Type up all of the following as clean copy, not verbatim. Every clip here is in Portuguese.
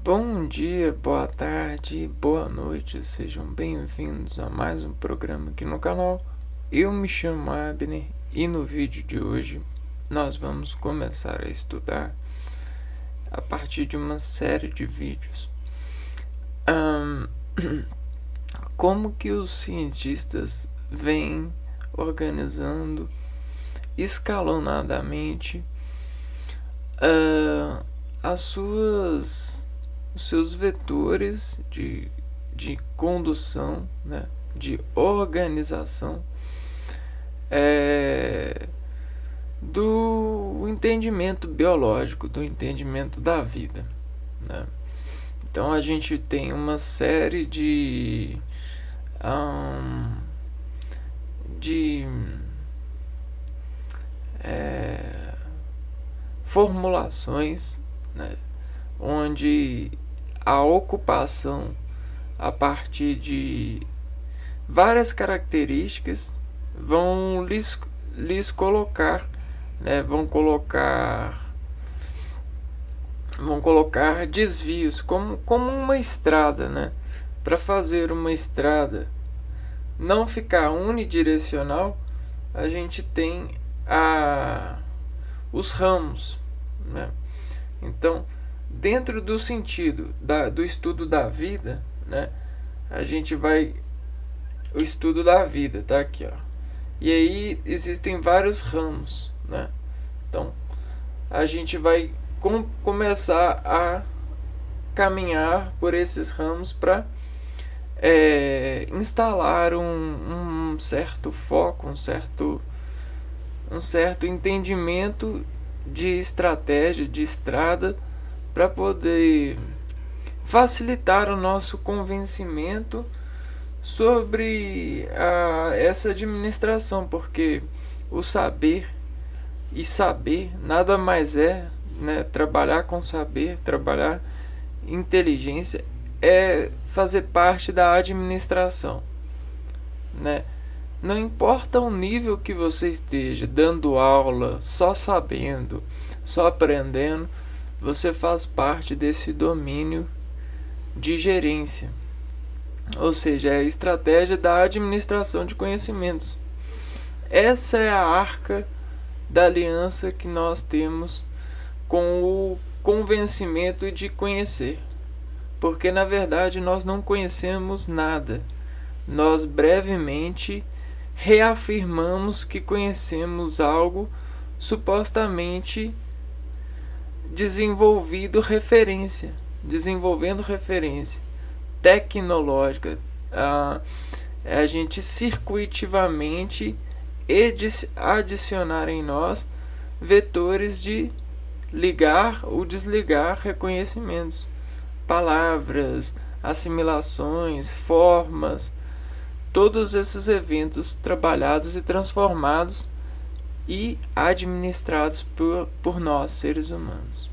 Bom dia, boa tarde, boa noite, sejam bem-vindos a mais um programa aqui no canal. Eu me chamo Abner e no vídeo de hoje nós vamos começar a estudar a partir de uma série de vídeos como que os cientistas vêm organizando escalonadamente os seus vetores de condução, né, de organização do entendimento biológico, do entendimento da vida, né? Então a gente tem uma série de formulações, né, onde a ocupação a partir de várias características vão lhes colocar, né, vão colocar desvios como uma estrada, né? Para fazer uma estrada não ficar unidirecional, a gente tem os ramos, né? Então, dentro do sentido do estudo da vida, né, a gente vai... O estudo da vida tá aqui, ó. E aí existem vários ramos, né? Então, a gente vai começar a caminhar por esses ramos para instalar um certo foco, um certo entendimento de estratégia, de estrada, para poder facilitar o nosso convencimento sobre essa administração, porque o saber e saber nada mais é, né, trabalhar com saber, trabalhar inteligência é fazer parte da administração, né? Não importa o nível que você esteja dando aula, só sabendo, só aprendendo, você faz parte desse domínio de gerência, ou seja, é a estratégia da administração de conhecimentos. Essa é a arca da aliança que nós temos com o convencimento de conhecer, porque na verdade nós não conhecemos nada. Nós brevemente reafirmamos que conhecemos algo supostamente desenvolvendo referência tecnológica, a gente circuitivamente adicionar em nós vetores de ligar ou desligar reconhecimentos, palavras, assimilações, formas, todos esses eventos trabalhados e transformados e administrados por nós, seres humanos.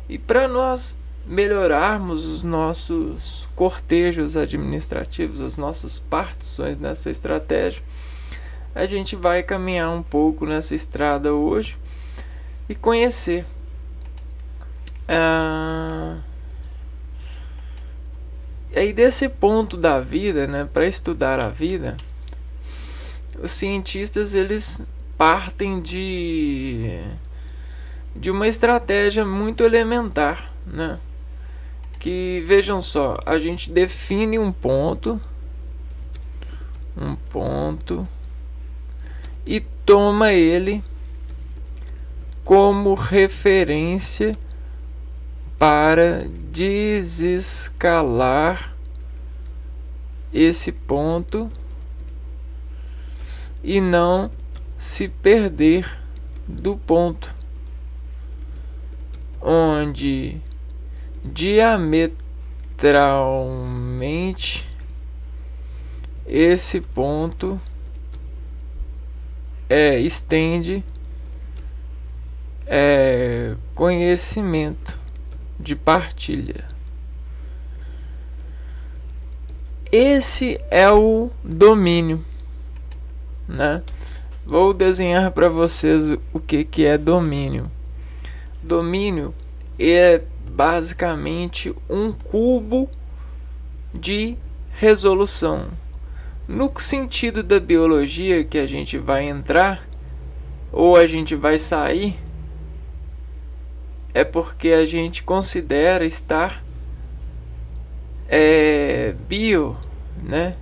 E para nós melhorarmos os nossos cortejos administrativos, as nossas partições nessa estratégia, a gente vai caminhar um pouco nessa estrada hoje e conhecer aí desse ponto da vida, né, para estudar a vida, os cientistas eles partem de uma estratégia muito elementar, né? Que vejam só, a gente define um ponto e toma ele como referência para desescalar esse ponto e não se perder do ponto, onde diametralmente esse ponto estende conhecimento de partilha. Esse é o domínio, né? Vou desenhar para vocês o que é domínio. Domínio é basicamente um cubo de resolução. No sentido da biologia que a gente vai entrar ou a gente vai sair, é porque a gente considera estar bio, né?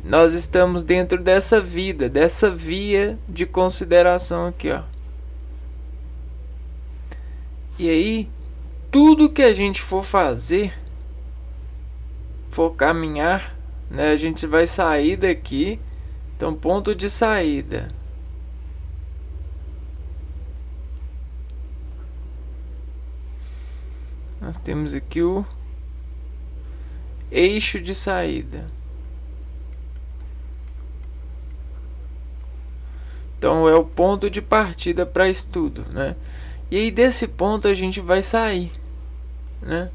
Nós estamos dentro dessa vida, dessa via de consideração aqui, ó. E aí, tudo que a gente for fazer, for caminhar, né, a gente vai sair daqui. Então, ponto de saída. Nós temos aqui o eixo de saída. Então é o ponto de partida para estudo, né? E aí desse ponto a gente vai sair, né?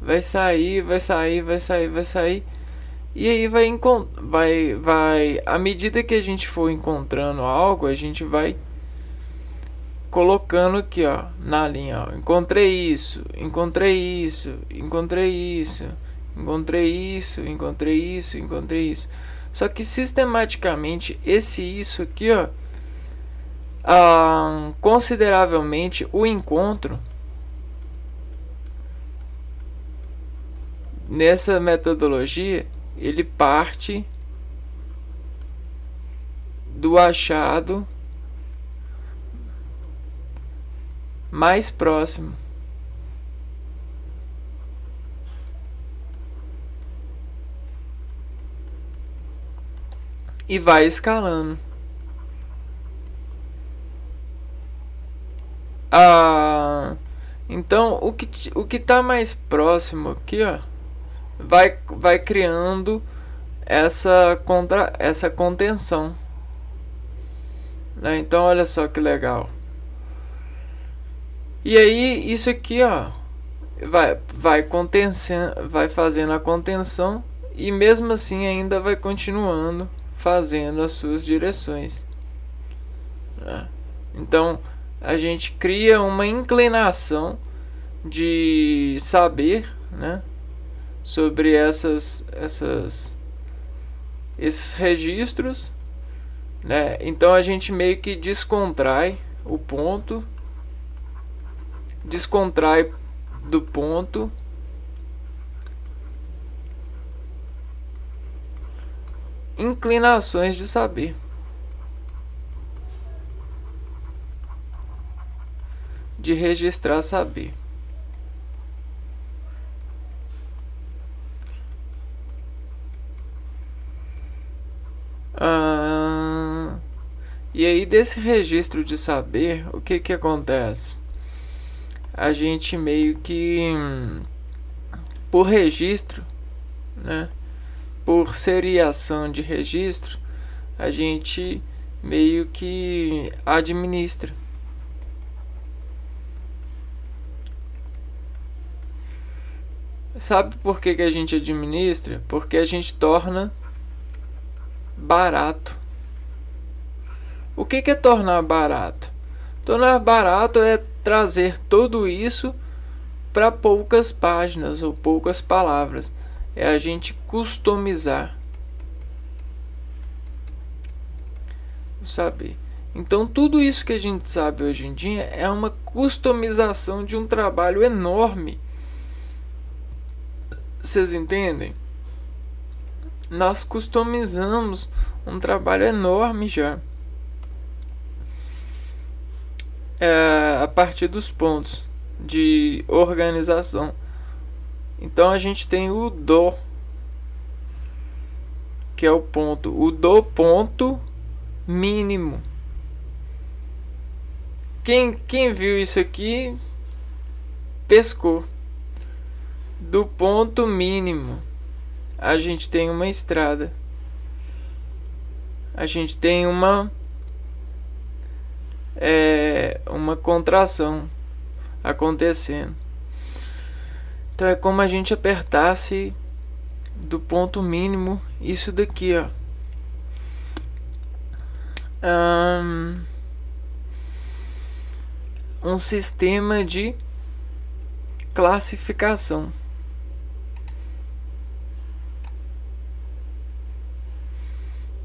Vai sair, vai sair, vai sair, vai sair. E aí vai à medida que a gente for encontrando algo, a gente vai colocando aqui, ó, na linha, ó, encontrei isso, encontrei isso, encontrei isso, encontrei isso, encontrei isso, encontrei isso. Só que sistematicamente esse isso aqui, ó, consideravelmente o encontro nessa metodologia ele parte do achado mais próximo. E vai escalando. Então o que tá mais próximo aqui, ó, vai criando essa contenção, né? Então olha só que legal. E aí isso aqui, ó, vai fazendo a contenção e mesmo assim ainda vai continuando fazendo as suas direções, né? Então a gente cria uma inclinação de saber, né, sobre esses registros, né? Então a gente meio que descontrai o ponto, descontrai do ponto, inclinações de saber. De registrar saber. E aí desse registro de saber, o que acontece? A gente meio que, por registro, né, por seriação de registro, a gente meio que administra. Sabe por que a gente administra? Porque a gente torna barato. O que é tornar barato? Tornar barato é trazer tudo isso para poucas páginas ou poucas palavras. É a gente customizar. Sabe? Então tudo isso que a gente sabe hoje em dia é uma customização de um trabalho enorme. Vocês entendem? Nós customizamos um trabalho enorme já. A partir dos pontos de organização. Então a gente tem o do, que é o ponto mínimo. Quem viu isso aqui pescou. Do ponto mínimo a gente tem uma estrada, a gente tem uma contração acontecendo. Então é como a gente apertasse do ponto mínimo isso daqui, ó. Um sistema de classificação.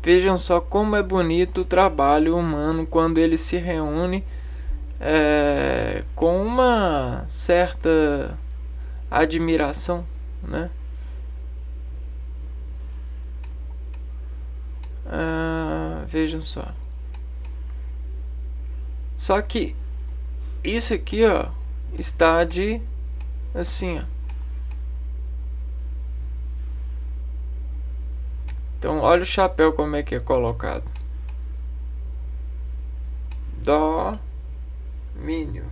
Vejam só como é bonito o trabalho humano quando ele se reúne com uma certa admiração, né? Vejam só. Só que isso aqui, ó, está de assim, ó. Então, olha o chapéu como é que é colocado. Domínio.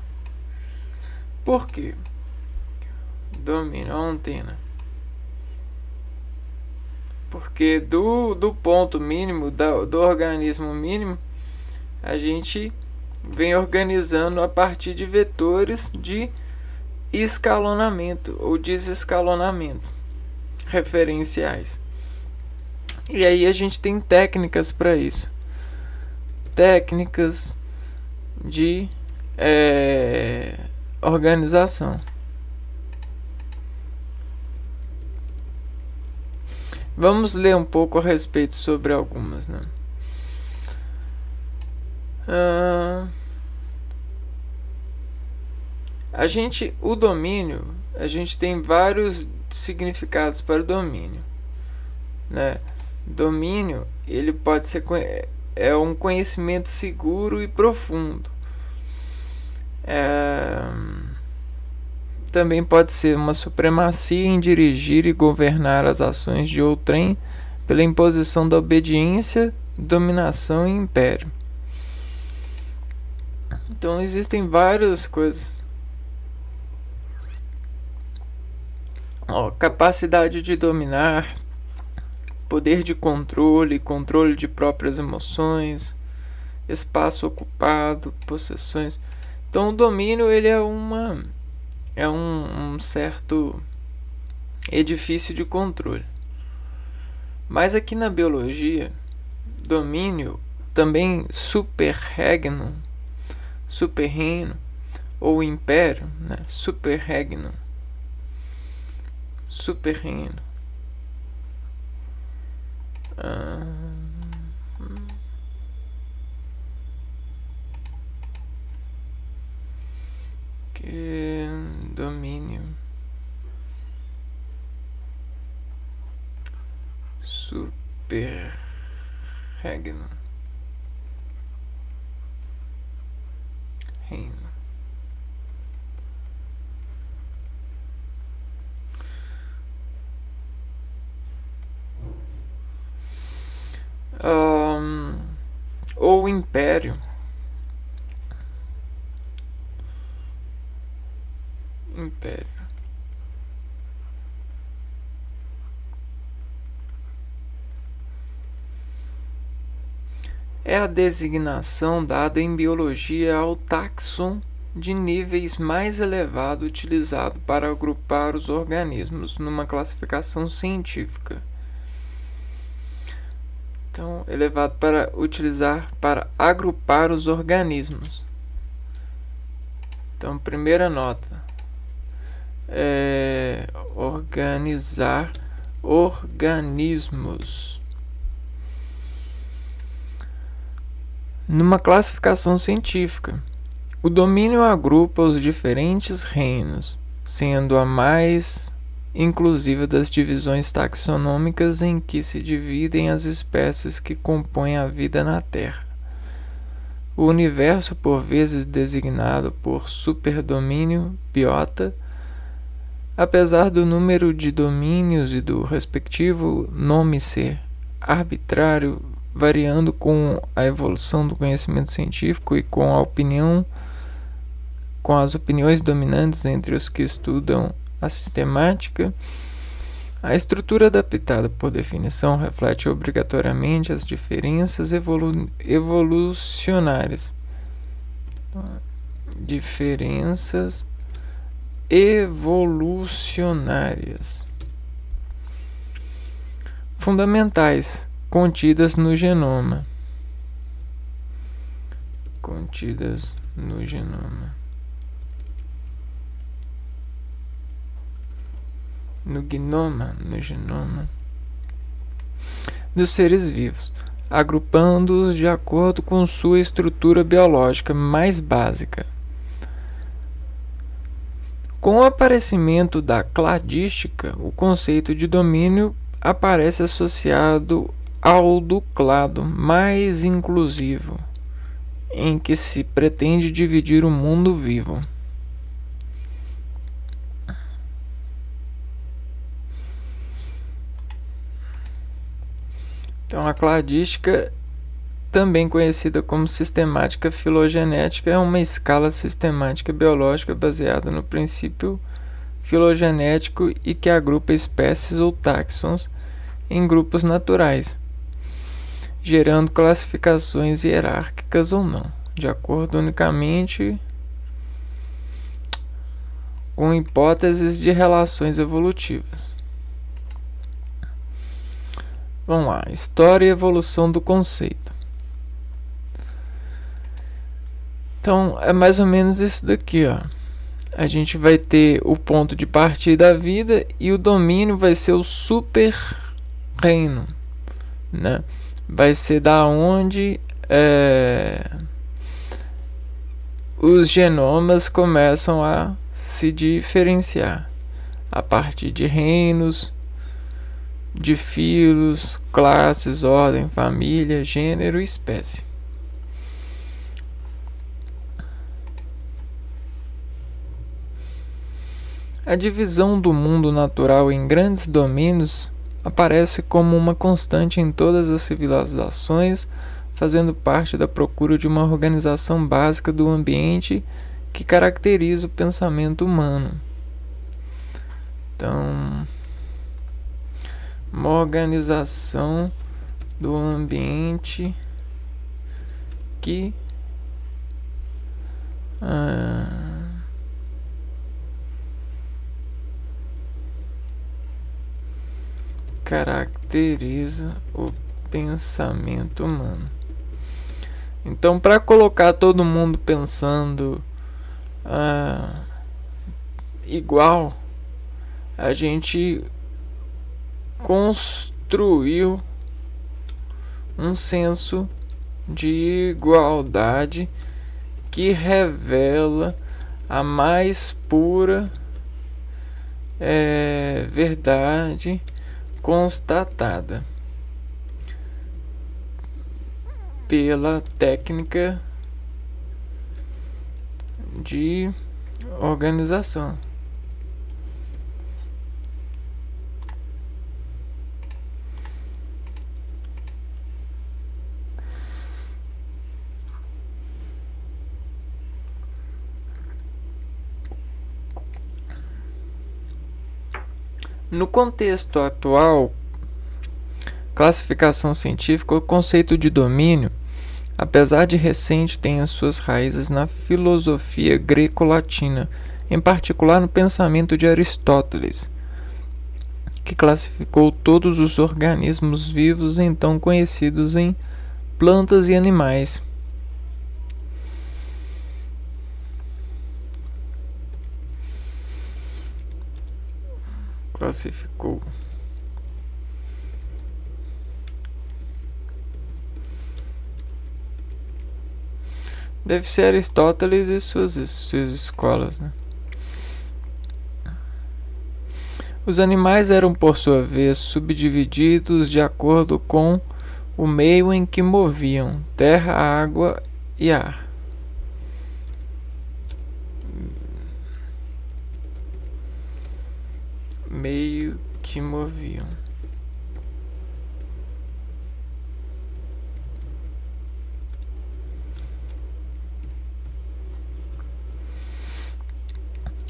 Por quê? Domínio, a antena. Porque do ponto mínimo, do organismo mínimo, a gente vem organizando a partir de vetores de escalonamento ou desescalonamento referenciais. E aí a gente tem técnicas para isso. Técnicas de organização. Vamos ler um pouco a respeito sobre algumas, né? O domínio, a gente tem vários significados para o domínio, né? Domínio, ele pode ser um conhecimento seguro e profundo. Também pode ser uma supremacia em dirigir e governar as ações de outrem pela imposição da obediência, dominação e império. Então existem várias coisas. Capacidade de dominar, poder de controle, controle de próprias emoções, espaço ocupado, possessões. Então o domínio, ele é um certo edifício de controle. Mas aqui na biologia, domínio, também superregnum, superreino ou império, né? Superregnum, superreino. Domínio, superregnum, reino. Ou império. Império. É a designação dada em biologia ao táxon de níveis mais elevado utilizado para agrupar os organismos numa classificação científica. Então, elevado para utilizar para agrupar os organismos. Então, primeira nota. Organizar organismos. Numa classificação científica, o domínio agrupa os diferentes reinos, sendo a mais inclusiva das divisões taxonômicas em que se dividem as espécies que compõem a vida na Terra. O universo, por vezes designado por superdomínio biota, apesar do número de domínios e do respectivo nome ser arbitrário, variando com a evolução do conhecimento científico e com as opiniões dominantes entre os que estudam a sistemática, a estrutura adaptada por definição reflete obrigatoriamente as diferenças evolucionárias. Diferenças evolucionárias fundamentais contidas no genoma. no genoma dos seres vivos, agrupando-os de acordo com sua estrutura biológica mais básica. Com o aparecimento da cladística, o conceito de domínio aparece associado ao do clado mais inclusivo, em que se pretende dividir o mundo vivo. Então, a cladística, também conhecida como sistemática filogenética, é uma escala sistemática biológica baseada no princípio filogenético e que agrupa espécies ou táxons em grupos naturais, gerando classificações hierárquicas ou não, de acordo unicamente com hipóteses de relações evolutivas. Vamos lá, história e evolução do conceito. Então, é mais ou menos isso daqui, ó. A gente vai ter o ponto de partida da vida e o domínio vai ser o super reino, né? Vai ser da onde os genomas começam a se diferenciar a partir de reinos, de filos, classes, ordem, família, gênero e espécie. A divisão do mundo natural em grandes domínios aparece como uma constante em todas as civilizações, fazendo parte da procura de uma organização básica do ambiente que caracteriza o pensamento humano. Então, uma organização do ambiente que caracteriza o pensamento humano. Então, para colocar todo mundo pensando igual, a gente construiu um senso de igualdade que revela a mais pura verdade constatada pela técnica de organização. No contexto atual, classificação científica, o conceito de domínio, apesar de recente, tem as suas raízes na filosofia greco-latina, em particular no pensamento de Aristóteles, que classificou todos os organismos vivos então conhecidos em plantas e animais. Classificou deve ser Aristóteles e suas escolas, né? Os animais eram por sua vez subdivididos de acordo com o meio em que moviam: terra, água e ar. Meio que moviam.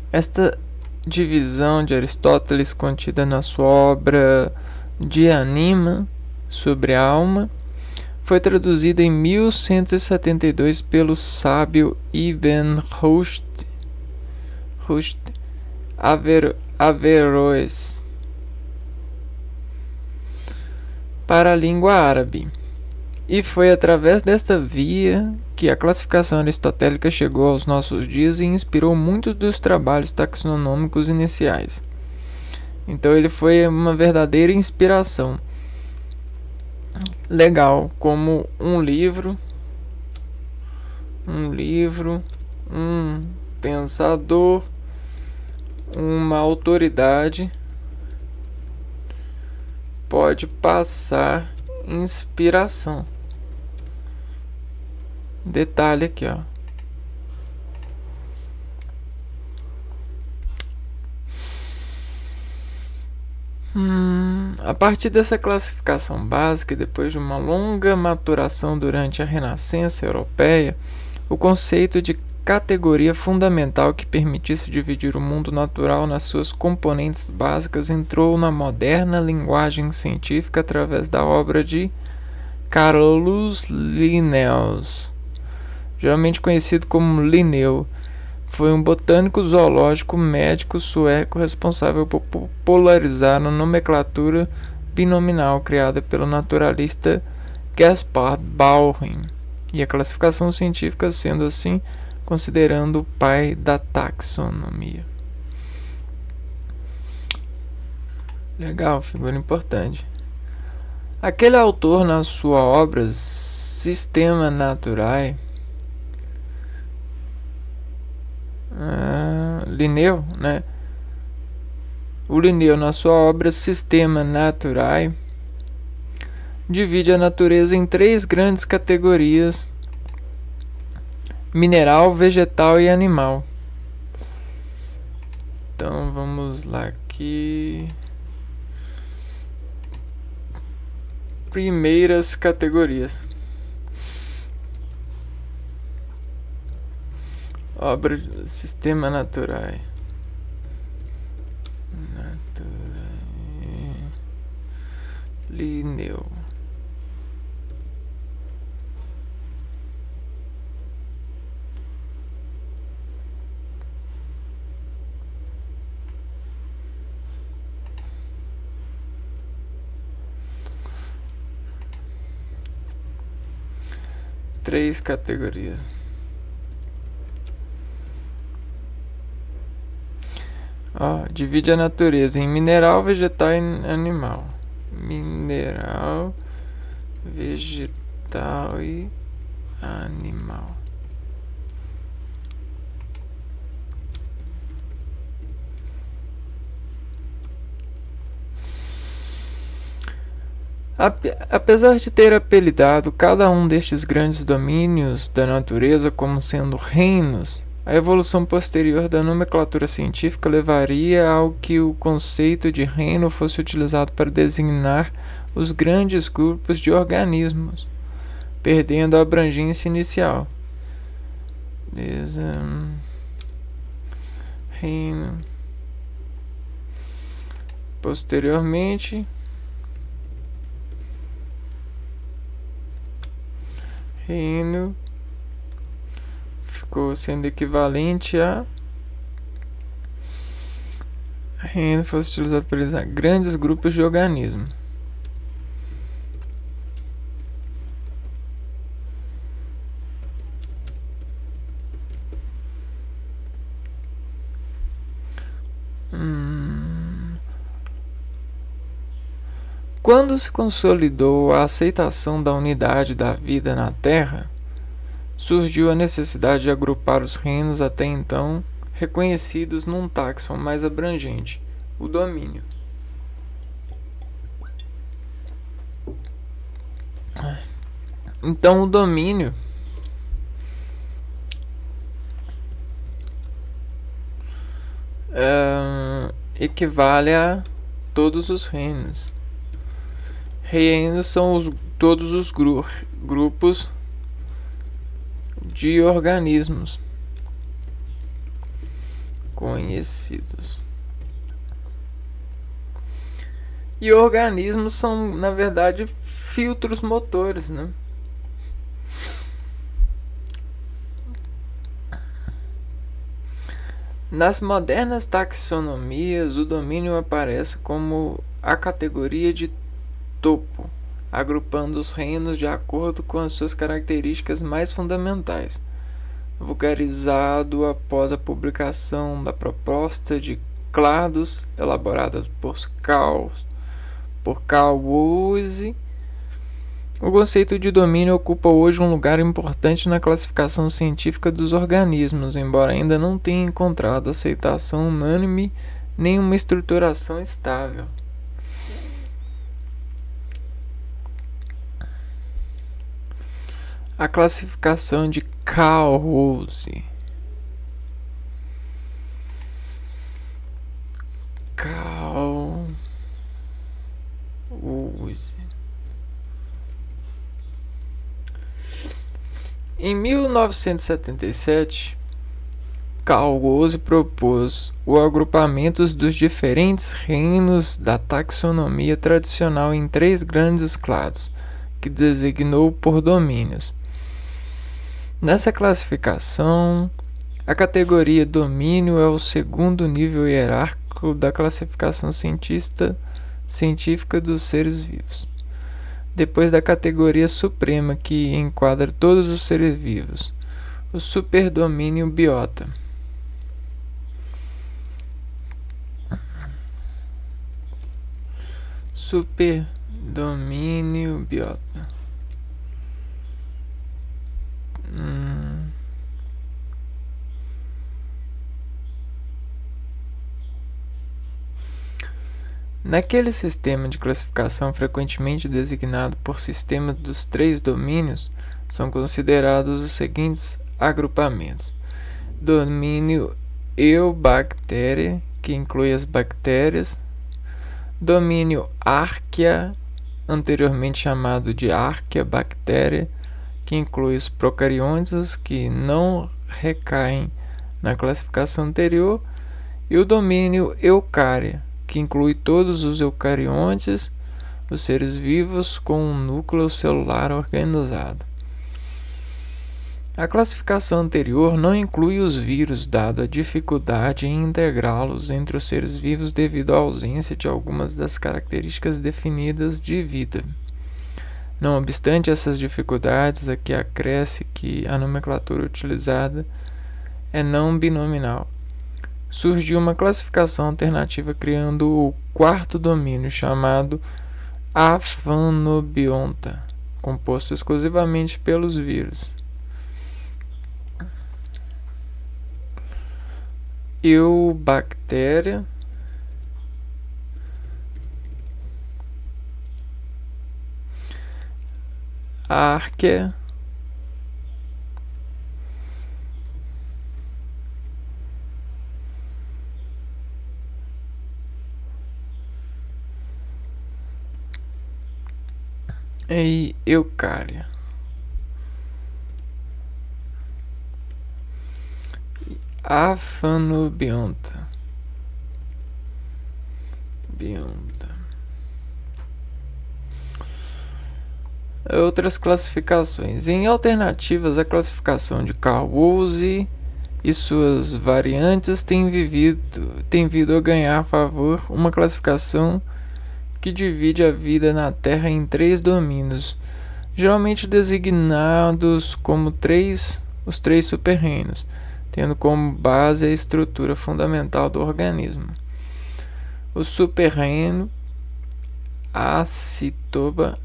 Esta divisão de Aristóteles, contida na sua obra De Anima, sobre a alma, foi traduzida em 1172 pelo sábio Ibn Rushd Averroes para a língua árabe, e foi através desta via que a classificação aristotélica chegou aos nossos dias e inspirou muitos dos trabalhos taxonômicos iniciais. Então ele foi uma verdadeira inspiração. Legal, como um livro, um pensador, uma autoridade pode passar inspiração. Detalhe aqui, ó. A partir dessa classificação básica, e depois de uma longa maturação durante a Renascença Europeia, o conceito de categoria fundamental que permitisse dividir o mundo natural nas suas componentes básicas entrou na moderna linguagem científica através da obra de Carolus Linnaeus, geralmente conhecido como Linneu. Foi um botânico, zoológico, médico sueco responsável por popularizar a nomenclatura binominal criada pelo naturalista Gaspard Bauhin, e a classificação científica sendo assim considerando o pai da taxonomia. Legal, figura importante. Aquele autor, na sua obra Systema Naturae, Linneu, né? O Linneu, na sua obra Systema Naturae, divide a natureza em 3 grandes categorias: mineral, vegetal e animal. Então vamos lá aqui. Primeiras categorias. Obra Systema Naturae. Linneu. Três categorias. Divide a natureza em mineral, vegetal e animal. Mineral, vegetal e animal. Apesar de ter apelidado cada um destes grandes domínios da natureza como sendo reinos, a evolução posterior da nomenclatura científica levaria ao que o conceito de reino fosse utilizado para designar os grandes grupos de organismos, perdendo a abrangência inicial. Reino. Posteriormente, reino ficou sendo equivalente a reino fosse utilizado para designar grandes grupos de organismos. Quando se consolidou a aceitação da unidade da vida na Terra, surgiu a necessidade de agrupar os reinos até então reconhecidos num táxon mais abrangente, o domínio. Então, o domínio equivale a todos os reinos. Reinos são todos os grupos de organismos conhecidos. E organismos são, na verdade, filtros motores, né? Nas modernas taxonomias, o domínio aparece como a categoria de topo, agrupando os reinos de acordo com as suas características mais fundamentais. Vulgarizado após a publicação da proposta de clados, elaborada por Carl Woese. O conceito de domínio ocupa hoje um lugar importante na classificação científica dos organismos, embora ainda não tenha encontrado aceitação unânime nem uma estruturação estável. A classificação de Carl Woese. Carl Woese. Em 1977, Carl Woese propôs o agrupamento dos diferentes reinos da taxonomia tradicional em 3 grandes clados, que designou por domínios. Nessa classificação, a categoria domínio é o segundo nível hierárquico da classificação científica dos seres vivos, depois da categoria suprema, que enquadra todos os seres vivos, o superdomínio biota. Superdomínio biota. Naquele sistema de classificação frequentemente designado por sistema dos 3 domínios, são considerados os seguintes agrupamentos: domínio Eubacteria, que inclui as bactérias; domínio Archaea, anteriormente chamado de Archaebacteria, que inclui os procariontes que não recaem na classificação anterior; e o domínio Eucaria, que inclui todos os eucariontes, os seres vivos com um núcleo celular organizado. A classificação anterior não inclui os vírus, dado a dificuldade em integrá-los entre os seres vivos devido à ausência de algumas das características definidas de vida. Não obstante essas dificuldades, aqui acresce que a nomenclatura utilizada é não binominal. Surgiu uma classificação alternativa criando o 4º domínio, chamado Aphanobionta, composto exclusivamente pelos vírus. Eubacteria, Archaea, e Eucaria. Aphanobionta. Outras classificações. Em alternativas, a classificação de Carl Woese e suas variantes tem vindo a ganhar favor uma classificação que divide a vida na Terra em 3 domínios, geralmente designados como os 3 superreinos, tendo como base a estrutura fundamental do organismo. O superreino Acitoba,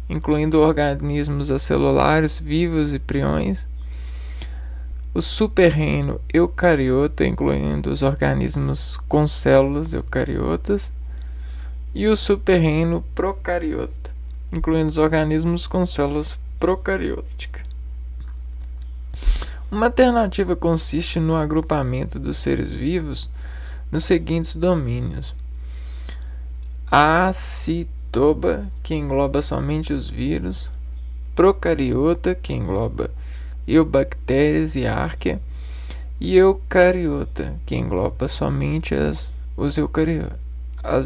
incluindo organismos acelulares vivos e priões. O superreino eucariota, incluindo os organismos com células eucariotas. E o superreino procariota, incluindo os organismos com células procarióticas. Uma alternativa consiste no agrupamento dos seres vivos nos seguintes domínios: Acitoba, que engloba somente os vírus; procariota, que engloba eubactérias e archaea; e eucariota, que engloba somente as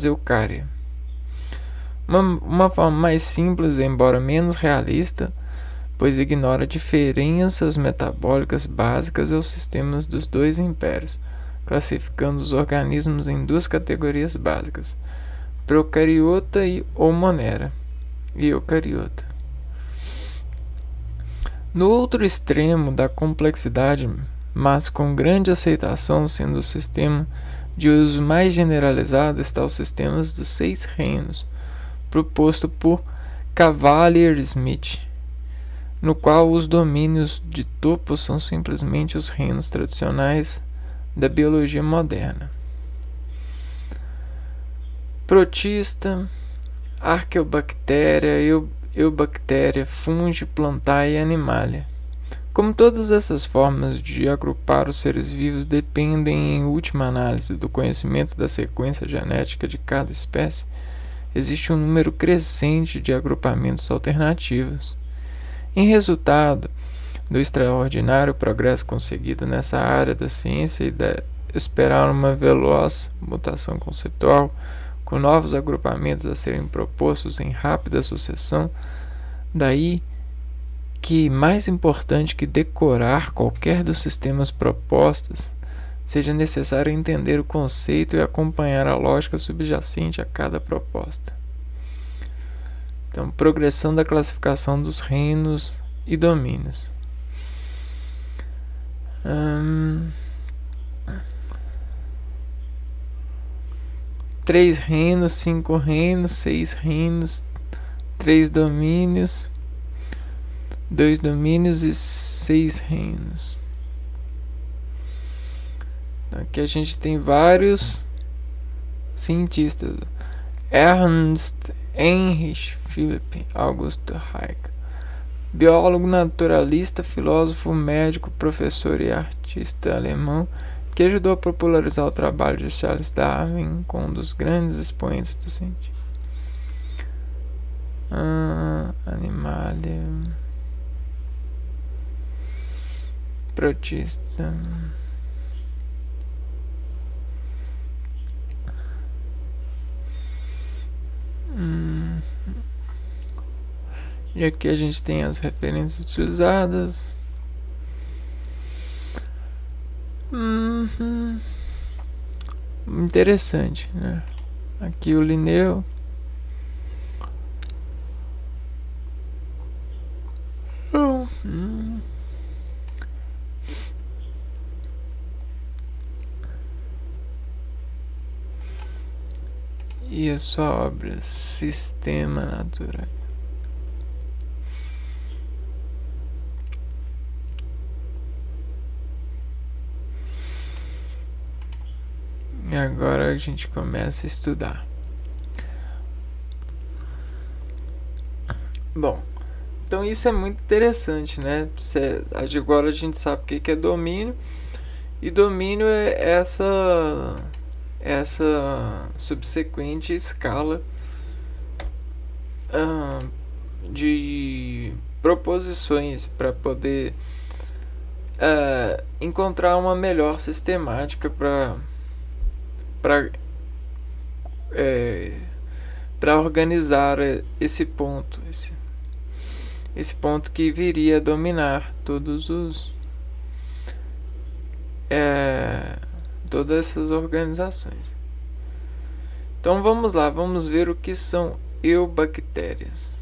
eucárias. Uma forma mais simples, embora menos realista, pois ignora diferenças metabólicas básicas, é o sistema dos 2 impérios, classificando os organismos em 2 categorias básicas: procariota ou monera, e eucariota. No outro extremo da complexidade mas com grande aceitação, sendo o sistema de uso mais generalizado está o sistema dos 6 reinos, proposto por Cavalier-Smith, no qual os domínios de topo são simplesmente os reinos tradicionais da biologia moderna: protista, arqueobactéria, eubactéria, fungo, plantae e animalia. Como todas essas formas de agrupar os seres vivos dependem, em última análise, do conhecimento da sequência genética de cada espécie, existe um número crescente de agrupamentos alternativos. Em resultado do extraordinário progresso conseguido nessa área da ciência e de esperar uma veloz mutação conceitual, com novos agrupamentos a serem propostos em rápida sucessão, daí que, mais importante que decorar qualquer dos sistemas propostos, seja necessário entender o conceito e acompanhar a lógica subjacente a cada proposta. Então, progressão da classificação dos reinos e domínios. 3 reinos, 5 reinos, 6 reinos, 3 domínios, 2 domínios e 6 reinos. Aqui a gente tem vários cientistas: Ernst Heinrich Philipp August Hayek, biólogo, naturalista, filósofo, médico, professor e artista alemão, que ajudou a popularizar o trabalho de Charles Darwin com um dos grandes expoentes do científico. Animalia, protista, e aqui a gente tem as referências utilizadas. Interessante, né? Aqui o Linneu. E a sua obra Sistema Natural. E agora a gente começa a estudar. Bom, então isso é muito interessante, né? Agora a gente sabe o que é domínio. E domínio é essa subsequente escala de proposições para poder encontrar uma melhor sistemática para organizar esse ponto, esse ponto que viria a dominar todas essas organizações. Então vamos lá, vamos ver o que são eubactérias.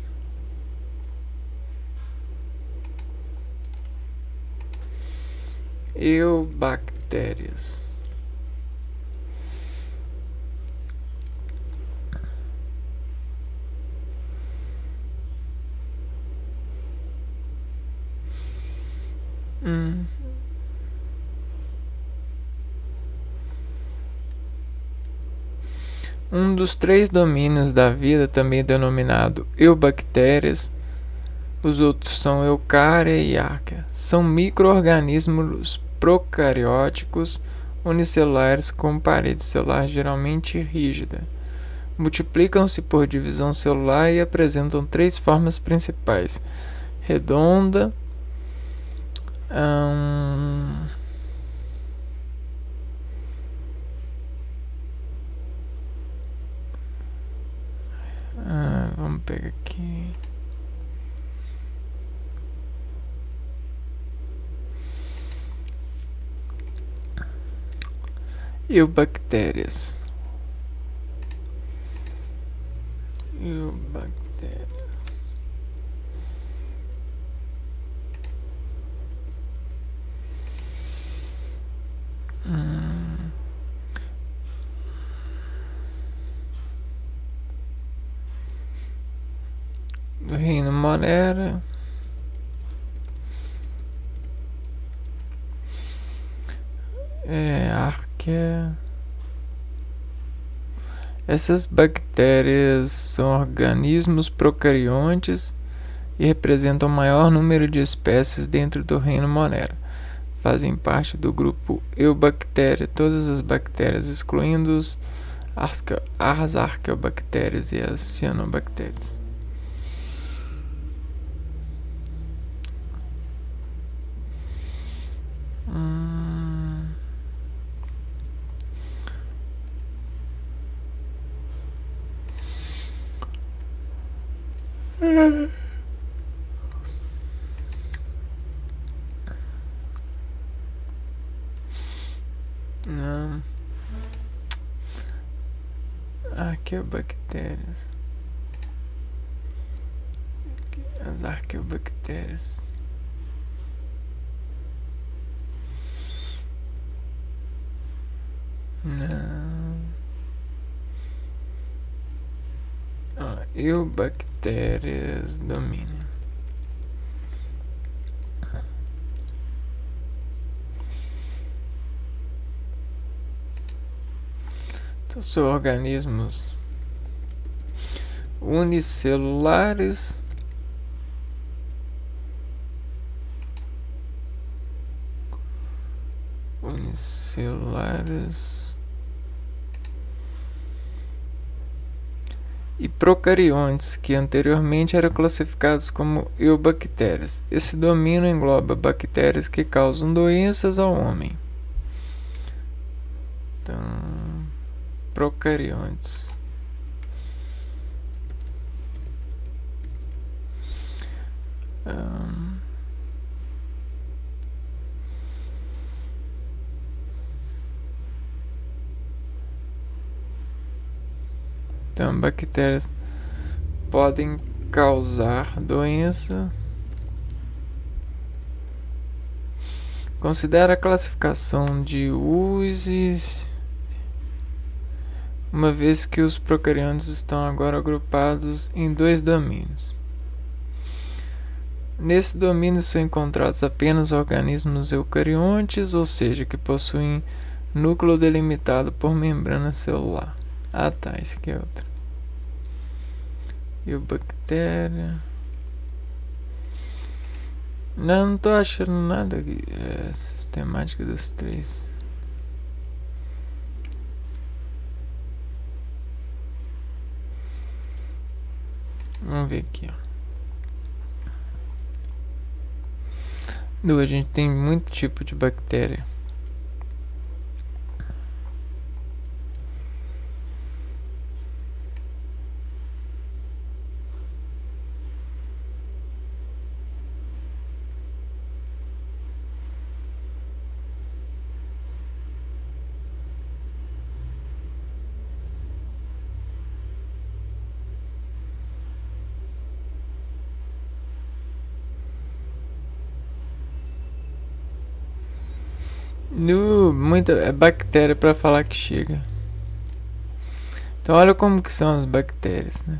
Eubactérias. Um dos 3 domínios da vida, também denominado eubactérias, os outros são eucária e arquea. São micro-organismos procarióticos unicelulares com parede celular geralmente rígida. Multiplicam-se por divisão celular e apresentam 3 formas principais: redonda, vamos pegar aqui. Eubactérias. Do reino Monera. Arquea. Essas bactérias são organismos procariontes e representam o maior número de espécies dentro do reino Monera. Fazem parte do grupo Eubacteria, todas as bactérias, excluindo as arqueobactérias e as cianobactérias. Não. Arqueobactérias. As arqueobactérias. Não. Eubactérias domínio. Então, são organismos unicelulares e procariontes, que anteriormente eram classificados como eubactérias. Esse domínio engloba bactérias que causam doenças ao homem. Então, procariontes. Então, bactérias podem causar doença. Considera a classificação de uses, uma vez que os procariontes estão agora agrupados em 2 domínios. Nesse domínio são encontrados apenas organismos eucariontes, ou seja, que possuem núcleo delimitado por membrana celular. Ah tá, esse aqui é outro. Eubactéria. Não tô achando nada aqui. Sistemática dos 3. Vamos ver aqui, ó. A gente tem muito tipo de bactéria. Muita bactéria para falar que chega. Então olha como que são as bactérias, né?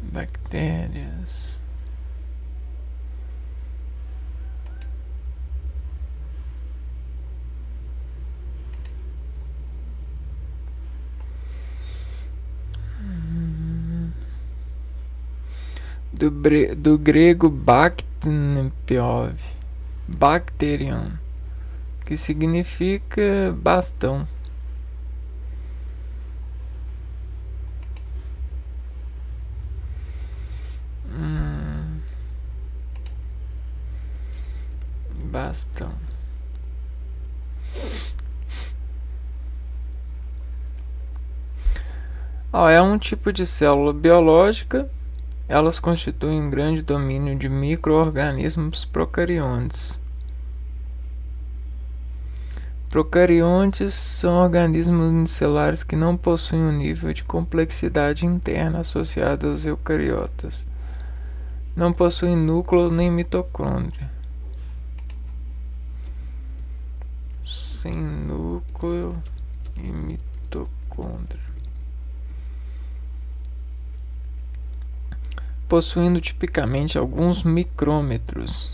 Bactérias. Do grego bacterium, que significa bastão. Bastão. É um tipo de célula biológica. Elas constituem um grande domínio de micro-organismos procariontes. Procariontes são organismos unicelulares que não possuem um nível de complexidade interna associado aos eucariotas. Não possuem núcleo nem mitocôndria. Sem núcleo e mitocôndria. Possuindo tipicamente alguns micrômetros.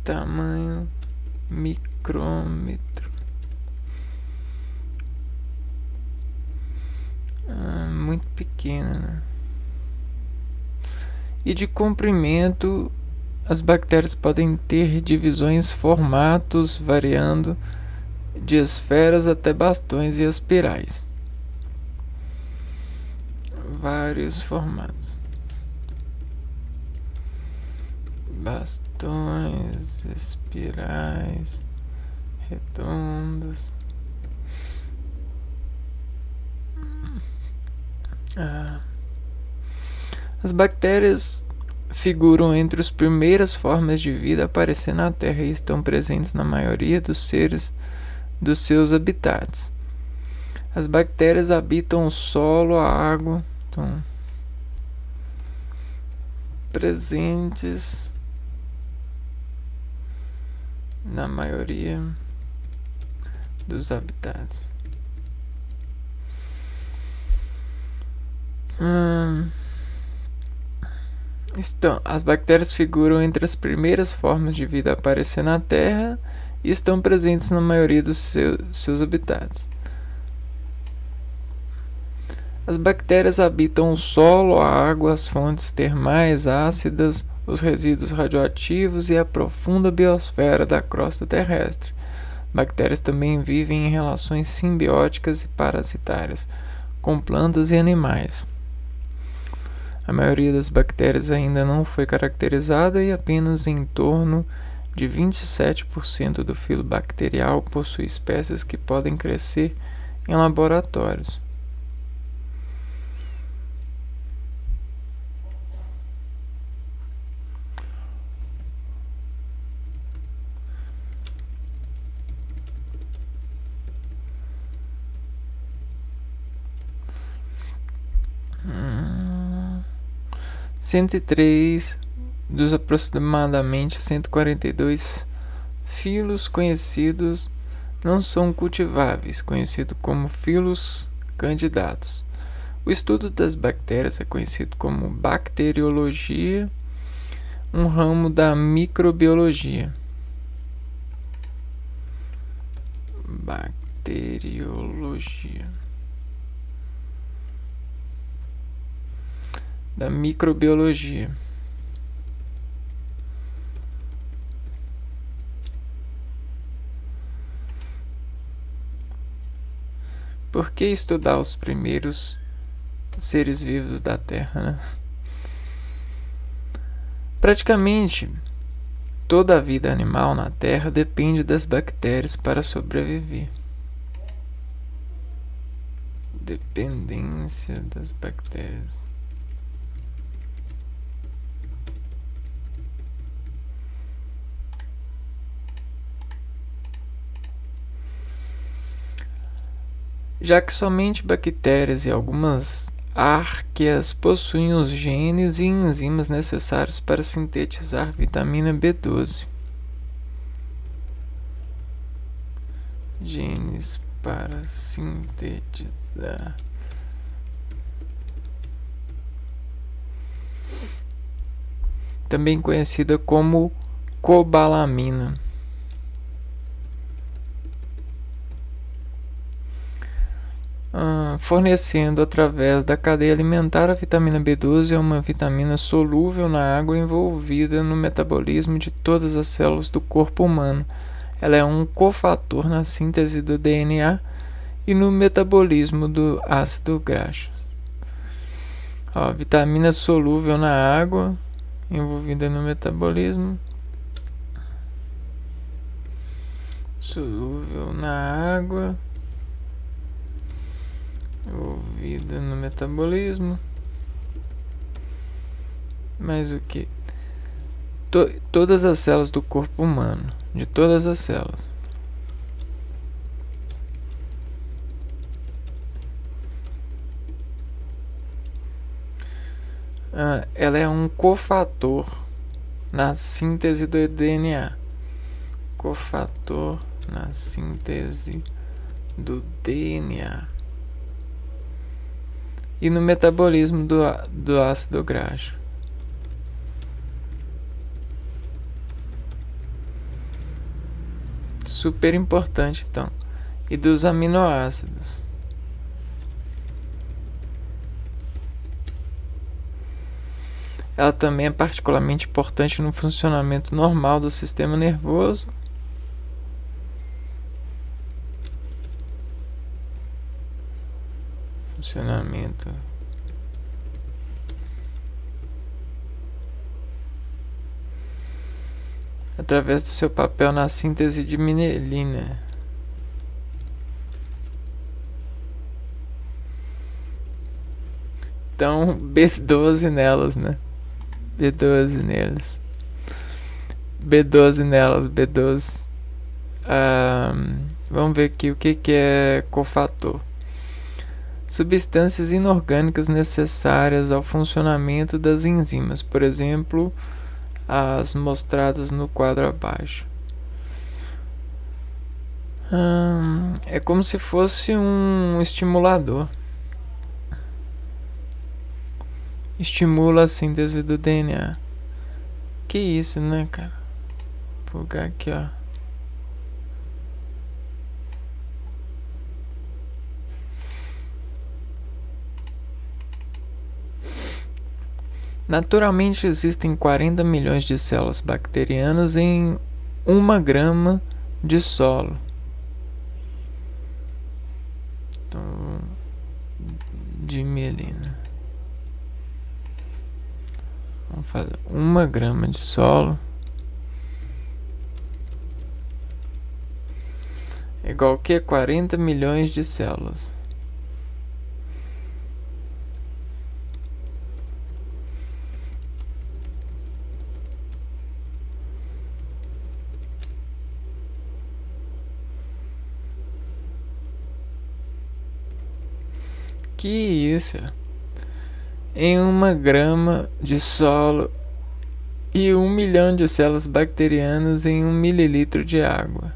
Tamanho micrômetro. Muito pequena, né? E de comprimento, as bactérias podem ter divisões, formatos variando de esferas até bastões e espirais. Vários formatos. Bastões, espirais, redondos. As bactérias figuram entre as primeiras formas de vida a aparecer na Terra e estão presentes na maioria dos seres dos seus habitats. As bactérias habitam o solo, a água, estão presentes na maioria dos habitats. As bactérias figuram entre as primeiras formas de vida a aparecer na Terra e estão presentes na maioria dos seus habitats. As bactérias habitam o solo, a água, as fontes termais ácidas, os resíduos radioativos e a profunda biosfera da crosta terrestre. Bactérias também vivem em relações simbióticas e parasitárias com plantas e animais. A maioria das bactérias ainda não foi caracterizada e apenas em torno de 27% do filo bacterial possui espécies que podem crescer em laboratórios. Hum. 103 dos aproximadamente 142 filos conhecidos não são cultiváveis, conhecidos como filos candidatos. O estudo das bactérias é conhecido como bacteriologia, um ramo da microbiologia. Bacteriologia da microbiologia. Por que estudar os primeiros seres vivos da Terra, né? Praticamente toda a vida animal na Terra depende das bactérias para sobreviver. Dependência das bactérias. Já que somente bactérias e algumas arqueias possuem os genes e enzimas necessários para sintetizar vitamina B12. Genes para sintetizar. Também conhecida como cobalamina. Fornecendo através da cadeia alimentar. A vitamina B12 é uma vitamina solúvel na água envolvida no metabolismo de todas as células do corpo humano. Ela é um cofator na síntese do DNA e no metabolismo do ácido graxo. Vitamina solúvel na água envolvida no metabolismo. Solúvel na água envolvida no metabolismo. Mais o que? todas as células do corpo humano, de todas as células. Ela é um cofator na síntese do DNA. Cofator na síntese do DNA. E no metabolismo do ácido graxo. Super importante, então. E dos aminoácidos. Ela também é particularmente importante no funcionamento normal do sistema nervoso. Funcionamento através do seu papel na síntese de mielina. Então, B12 nelas, né? B12 neles. B12 nelas, B12. Vamos ver aqui o que é cofator. Substâncias inorgânicas necessárias ao funcionamento das enzimas, por exemplo, as mostradas no quadro abaixo. É como se fosse um estimulador. Estimula a síntese do DNA. Que isso, né, cara? Vou pegar aqui, ó. Naturalmente existem 40 milhões de células bacterianas em 1 grama de solo. Então, de mielina. Vamos fazer 1 grama de solo é igual que 40 milhões de células. Que isso? Em 1 grama de solo e 1 milhão de células bacterianas em 1 mililitro de água.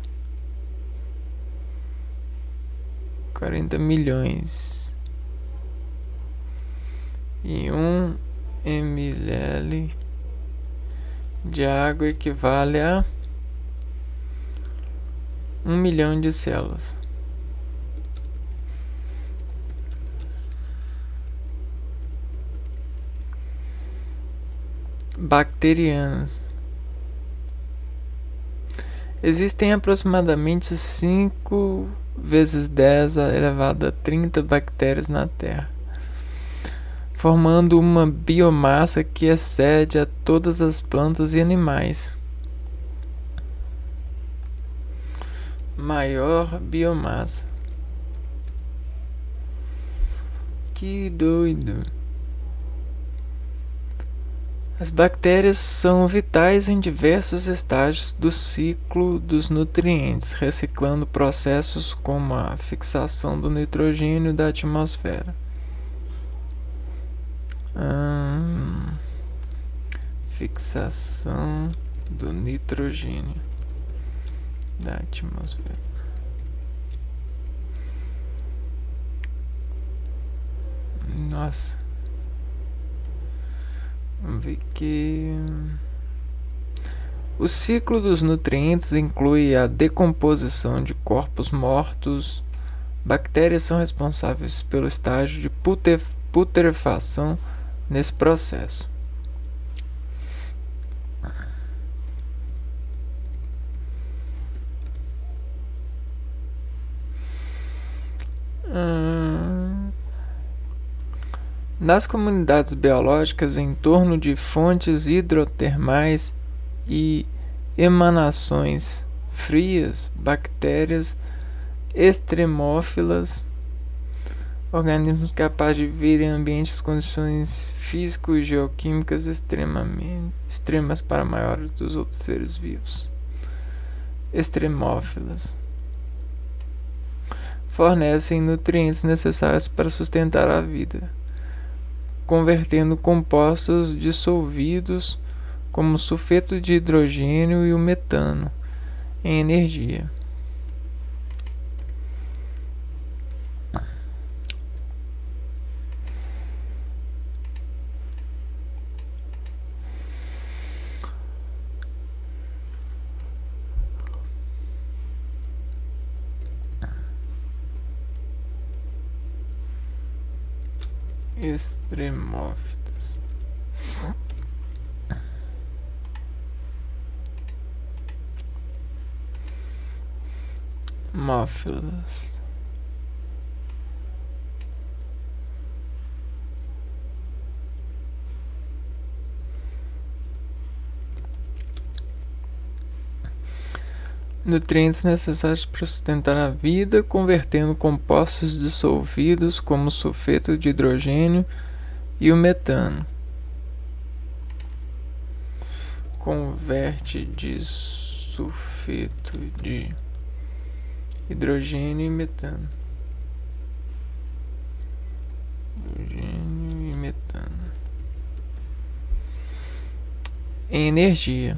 40 milhões. E 1 ml de água equivale a 1 milhão de células. Bacterianas. Existem aproximadamente 5 vezes 10 elevado a 30 bactérias na Terra, formando uma biomassa que excede a todas as plantas e animais. Maior biomassa. Que doido. As bactérias são vitais em diversos estágios do ciclo dos nutrientes, reciclando processos como a fixação do nitrogênio da atmosfera. Fixação do nitrogênio da atmosfera. Nossa. Vamos ver que o ciclo dos nutrientes inclui a decomposição de corpos mortos. Bactérias são responsáveis pelo estágio de putrefação nesse processo. Nas comunidades biológicas em torno de fontes hidrotermais e emanações frias, bactérias extremófilas Organismos capazes de viver em ambientes condições físico e geoquímicas extremas para maiores dos outros seres vivos. Extremófilas. Fornecem nutrientes necessários para sustentar a vida, convertendo compostos dissolvidos como o sulfeto de hidrogênio e o metano em energia. Extremófitas. Mófilas. Nutrientes necessários para sustentar a vida, convertendo compostos dissolvidos como o sulfeto de hidrogênio e o metano. Converte de sulfeto de hidrogênio e metano. Hidrogênio e metano em energia.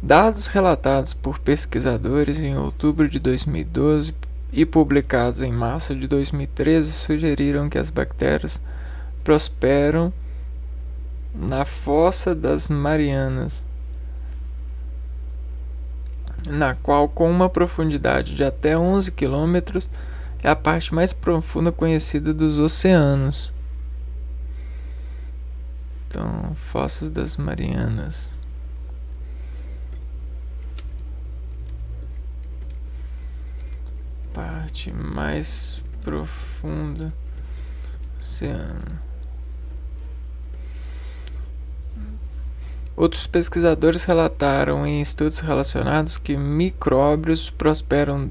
Dados relatados por pesquisadores em outubro de 2012 e publicados em março de 2013 sugeriram que as bactérias prosperam na Fossa das Marianas, na qual, com uma profundidade de até 11 km, é a parte mais profunda conhecida dos oceanos. Então, Fossas das Marianas. Parte mais profunda do oceano. Outros pesquisadores relataram em estudos relacionados que micróbios prosperam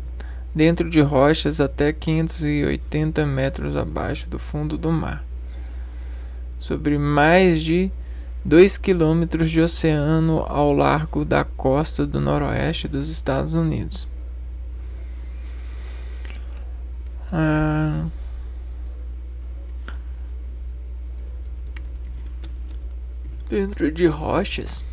dentro de rochas até 580 metros abaixo do fundo do mar, sobre mais de 2 quilômetros de oceano ao largo da costa do noroeste dos Estados Unidos. Dentro de rochas.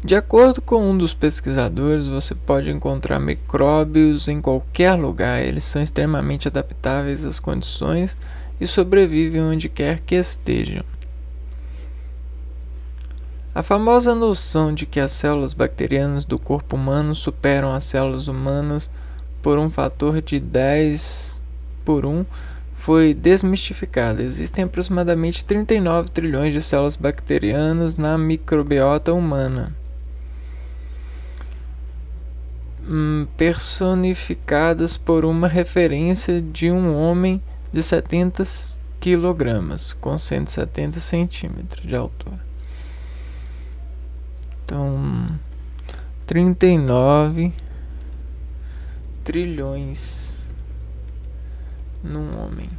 De acordo com um dos pesquisadores, você pode encontrar micróbios em qualquer lugar. Eles são extremamente adaptáveis às condições e sobrevivem onde quer que estejam. A famosa noção de que as células bacterianas do corpo humano superam as células humanas por um fator de 10/1 foi desmistificada. Existem aproximadamente 39 trilhões de células bacterianas na microbiota humana, personificadas por uma referência de um homem de 70 kg, com 170 centímetros de altura. Então, 39 trilhões num homem.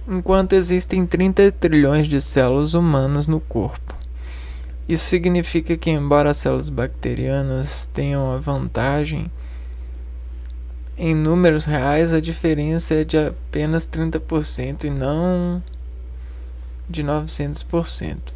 Enquanto existem 30 trilhões de células humanas no corpo. Isso significa que, embora as células bacterianas tenham a vantagem em números reais, a diferença é de apenas 30% e não de 900%.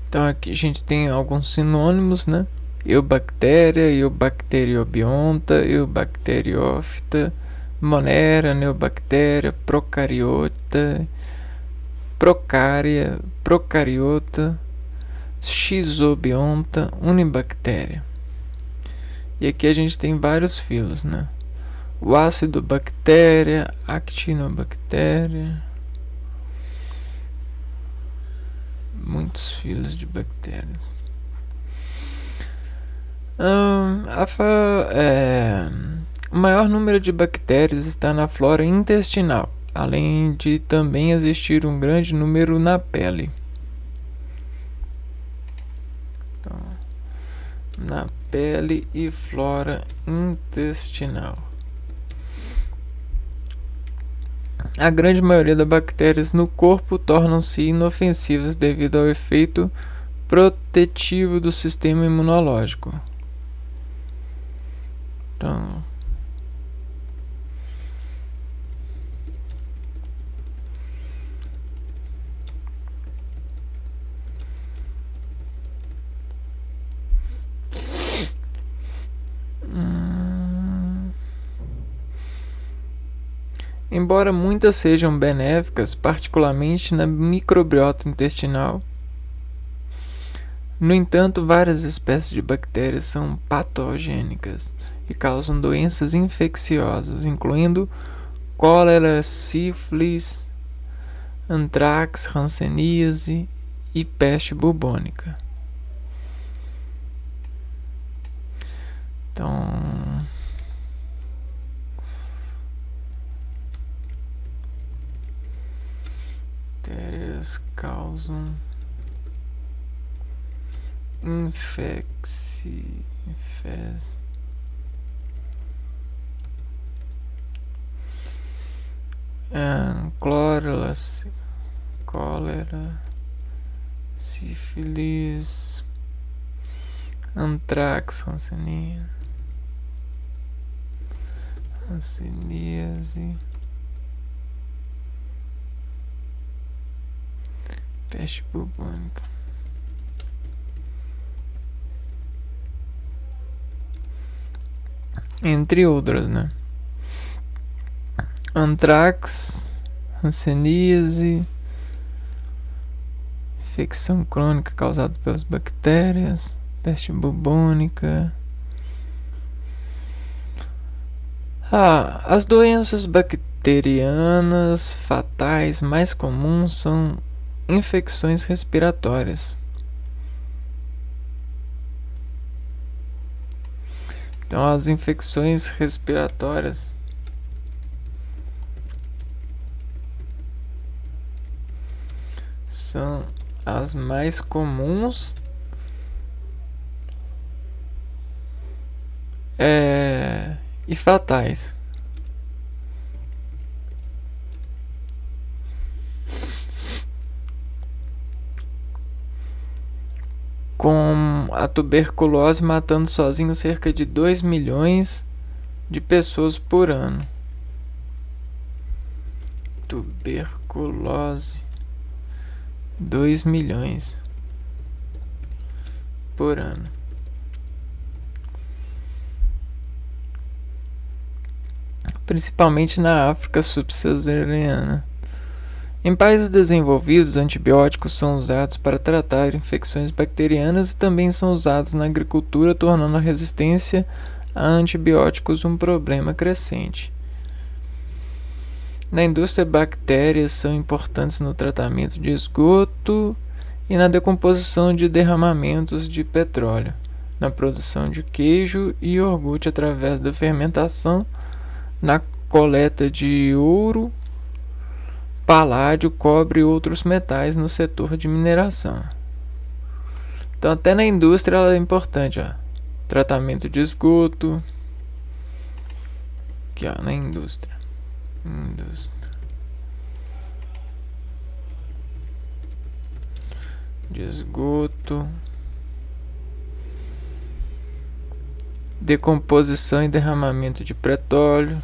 Então aqui a gente tem alguns sinônimos, né? Eubactéria, Eubacteriobionta, Eubacteriófita, Monera, Neobactéria, Procariota, Procária, Procariota, Schizobionta, Unibactéria. E aqui a gente tem vários filos, né? O Acidobactéria, Actinobactéria, muitos filos de bactérias. O maior número de bactérias está na flora intestinal, além de também existir um grande número na pele. Então, na pele e flora intestinal. A grande maioria das bactérias no corpo tornam-se inofensivas devido ao efeito protetivo do sistema imunológico. Então, embora muitas sejam benéficas, particularmente na microbiota intestinal, no entanto, várias espécies de bactérias são patogênicas e causam doenças infecciosas, incluindo cólera, sífilis, antrax, hanseníase e peste bubônica. Então, bactérias causam cólera, sífilis, antrax, hanseníase, peste bubônica. Entre outras, né? Antrax, hanseníase, infecção crônica causada pelas bactérias, peste bubônica. As doenças bacterianas fatais mais comuns são infecções respiratórias. Então, as infecções respiratórias são as mais comuns e fatais. Com a tuberculose matando sozinho cerca de 2 milhões de pessoas por ano. Tuberculose, 2 milhões por ano. Principalmente na África subsaariana. Em países desenvolvidos, antibióticos são usados para tratar infecções bacterianas e também são usados na agricultura, tornando a resistência a antibióticos um problema crescente. Na indústria, bactérias são importantes no tratamento de esgoto e na decomposição de derramamentos de petróleo, na produção de queijo e iogurte através da fermentação, na coleta de ouro, paládio, cobre e outros metais no setor de mineração. Então, até na indústria ela é importante, ó. Tratamento de esgoto. Aqui, ó, na indústria. De esgoto. Decomposição e derramamento de petróleo.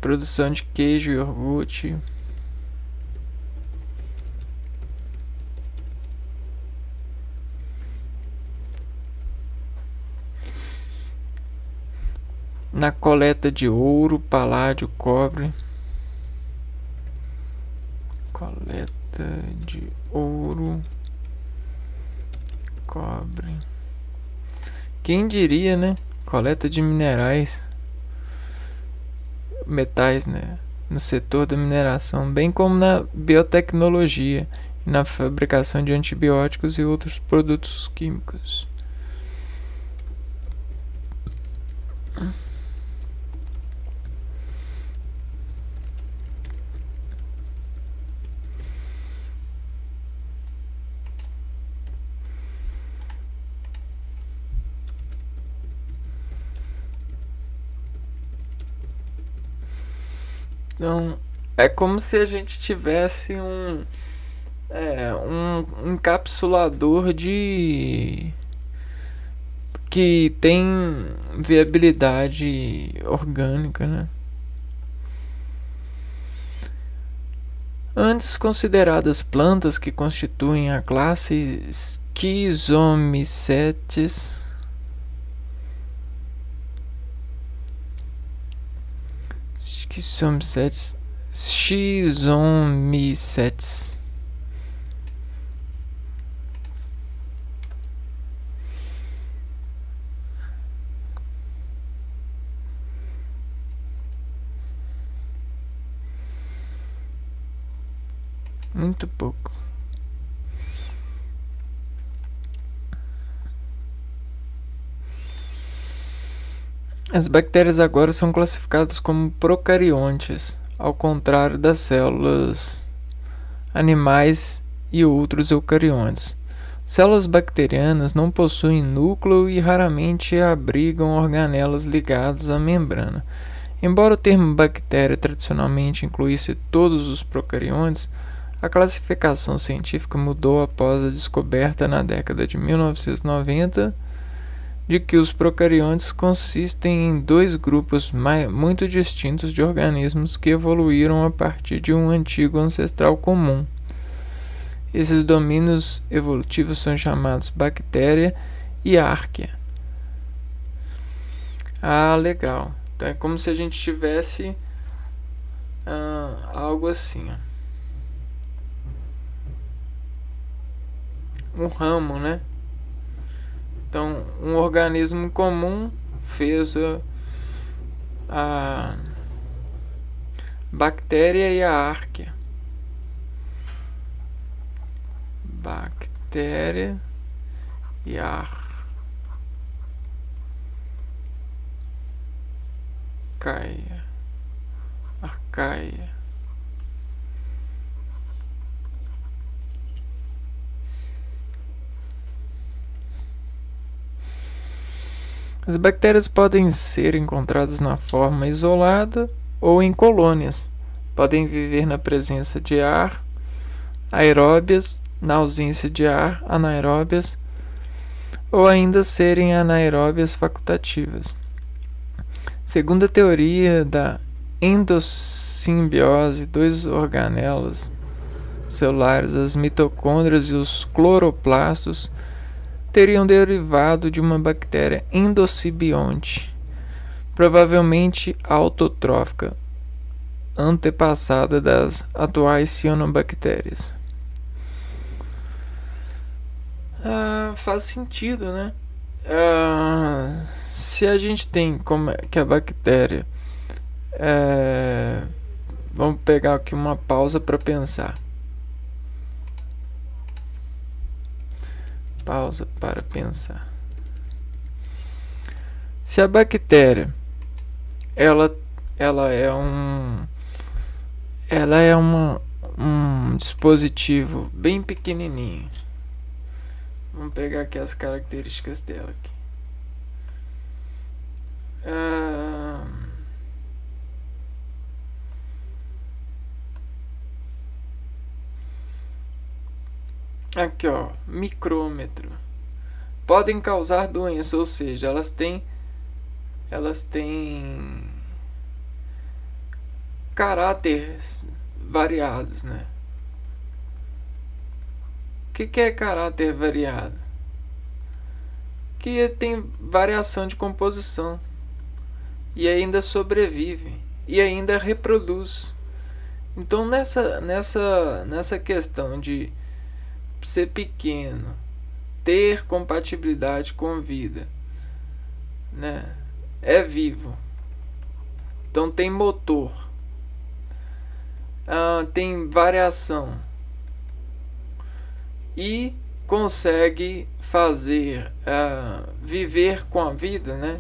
produção de queijo e iogurte. Na coleta de ouro, paládio, cobre. Coleta de ouro, cobre. Quem diria, né? Coleta de minerais, metais, né? No setor da mineração, bem como na biotecnologia e na fabricação de antibióticos e outros produtos químicos. Então, é como se a gente tivesse um encapsulador que tem viabilidade orgânica, né? Antes consideradas plantas que constituem a classe Schizomycetes, Schizomycetes. Muito pouco. As bactérias agora são classificadas como procariontes, ao contrário das células animais e outros eucariontes. Células bacterianas não possuem núcleo e raramente abrigam organelas ligados à membrana. Embora o termo bactéria tradicionalmente incluísse todos os procariontes, a classificação científica mudou após a descoberta na década de 1990 de que os procariontes consistem em dois grupos muito distintos de organismos que evoluíram a partir de um antigo ancestral comum. Esses domínios evolutivos são chamados bactéria e arqueia. Ah, legal. Então é como se a gente tivesse algo assim, um ramo, né? Então, um organismo comum fez a bactéria e a arqueia. Bactéria e arcaia. As bactérias podem ser encontradas na forma isolada ou em colônias. Podem viver na presença de ar, aeróbias, na ausência de ar, anaeróbias, ou ainda serem anaeróbias facultativas. Segundo a teoria da endossimbiose, dois organelas celulares, as mitocôndrias e os cloroplastos, teriam derivado de uma bactéria endosimbionte, provavelmente autotrófica, antepassada das atuais cianobactérias. Faz sentido, né? Se a gente tem como que a bactéria... vamos pegar aqui uma pausa para pensar. Pausa para pensar. Se a bactéria ela é um dispositivo bem pequenininho. Vamos pegar aqui as características dela aqui. Aqui, ó, micrômetro. Podem causar doença, ou seja, elas têm caráteres variados, né? O que é caráter variado? Que tem variação de composição e ainda sobrevive e ainda reproduz. Então nessa questão de ser pequeno, ter compatibilidade com vida, né? É vivo. Então tem motor, tem variação e consegue fazer viver com a vida, né?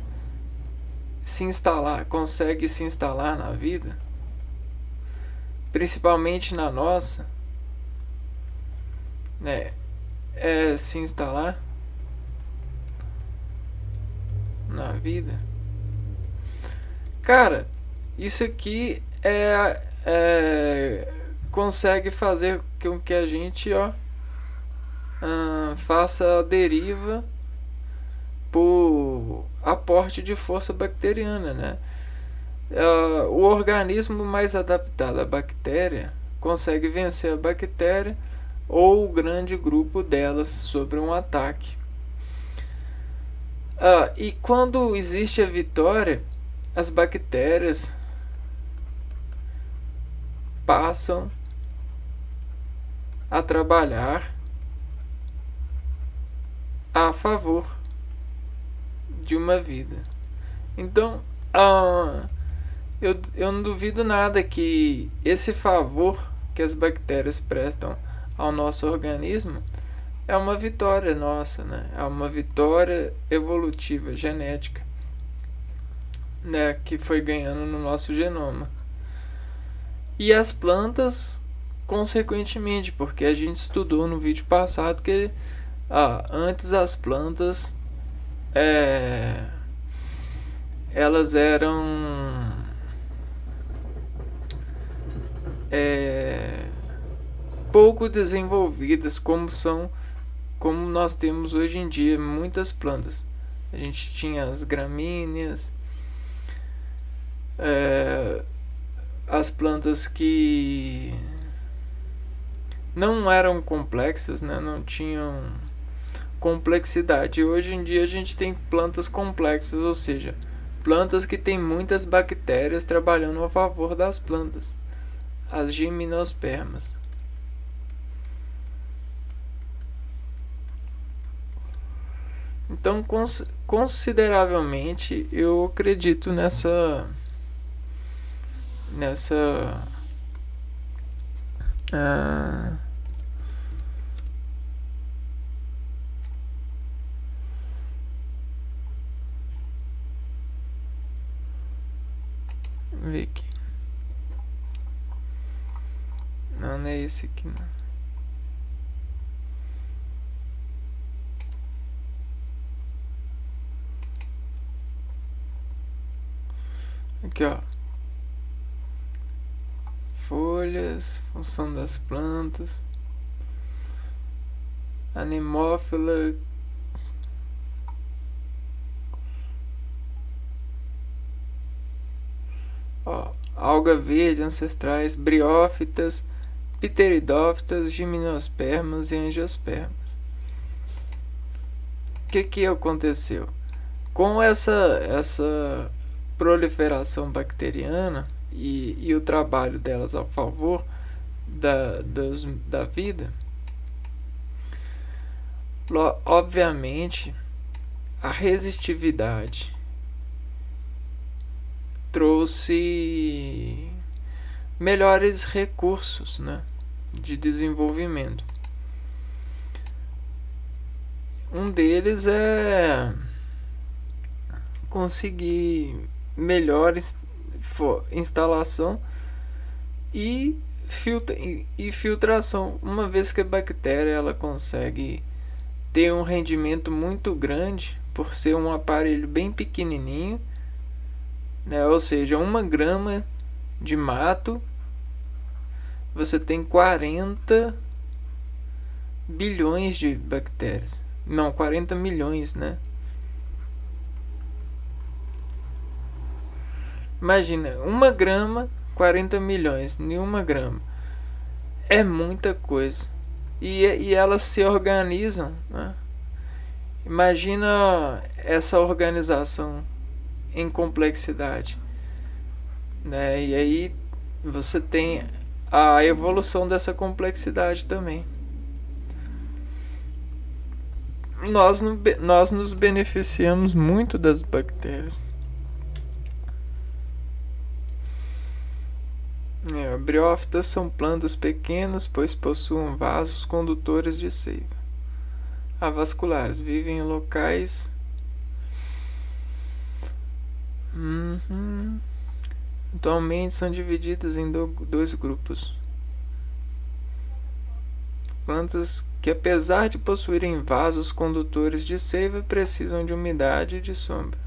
Consegue se instalar na vida, principalmente na nossa, né? Se instalar na vida. Cara, isso aqui consegue fazer com que a gente faça a deriva por aporte de força bacteriana, né? O organismo mais adaptado à bactéria consegue vencer a bactéria ou o grande grupo delas sobre um ataque. E quando existe a vitória, as bactérias passam a trabalhar a favor de uma vida. Então, eu não duvido nada que esse favor que as bactérias prestam ao nosso organismo é uma vitória nossa, né? É uma vitória evolutiva, genética, né? Que foi ganhando no nosso genoma. E as plantas, consequentemente, porque a gente estudou no vídeo passado que antes as plantas elas eram pouco desenvolvidas como nós temos hoje em dia muitas plantas. A gente tinha as gramíneas, as plantas que não eram complexas, né? Não tinham complexidade. Hoje em dia a gente tem plantas complexas, ou seja, plantas que têm muitas bactérias trabalhando a favor das plantas, as gimnospermas. Então, consideravelmente, eu acredito nessa ver aqui. Não é esse aqui, não. Aqui, ó. Folhas, função das plantas, anemófila, alga verde, ancestrais, briófitas, pteridófitas, gimnospermas e angiospermas. O que aconteceu? Com essa proliferação bacteriana e o trabalho delas a favor da vida, obviamente a resistividade trouxe melhores recursos, né, de desenvolvimento. Um deles é conseguir melhor instalação e filtração, uma vez que a bactéria ela consegue ter um rendimento muito grande por ser um aparelho bem pequenininho, né? Ou seja, 1 grama de mato você tem 40 bilhões de bactérias, não, 40 milhões, né? Imagina, 1 grama 40 milhões em 1 grama. É muita coisa. E elas se organizam, né? Imagina essa organização em complexidade, né? E aí você tem a evolução dessa complexidade também. Nós nos beneficiamos muito das bactérias. Briófitas são plantas pequenas, pois possuem vasos condutores de seiva. Avasculares vivem em locais atualmente são divididas em dois grupos. Plantas que, apesar de possuírem vasos condutores de seiva, precisam de umidade e de sombra.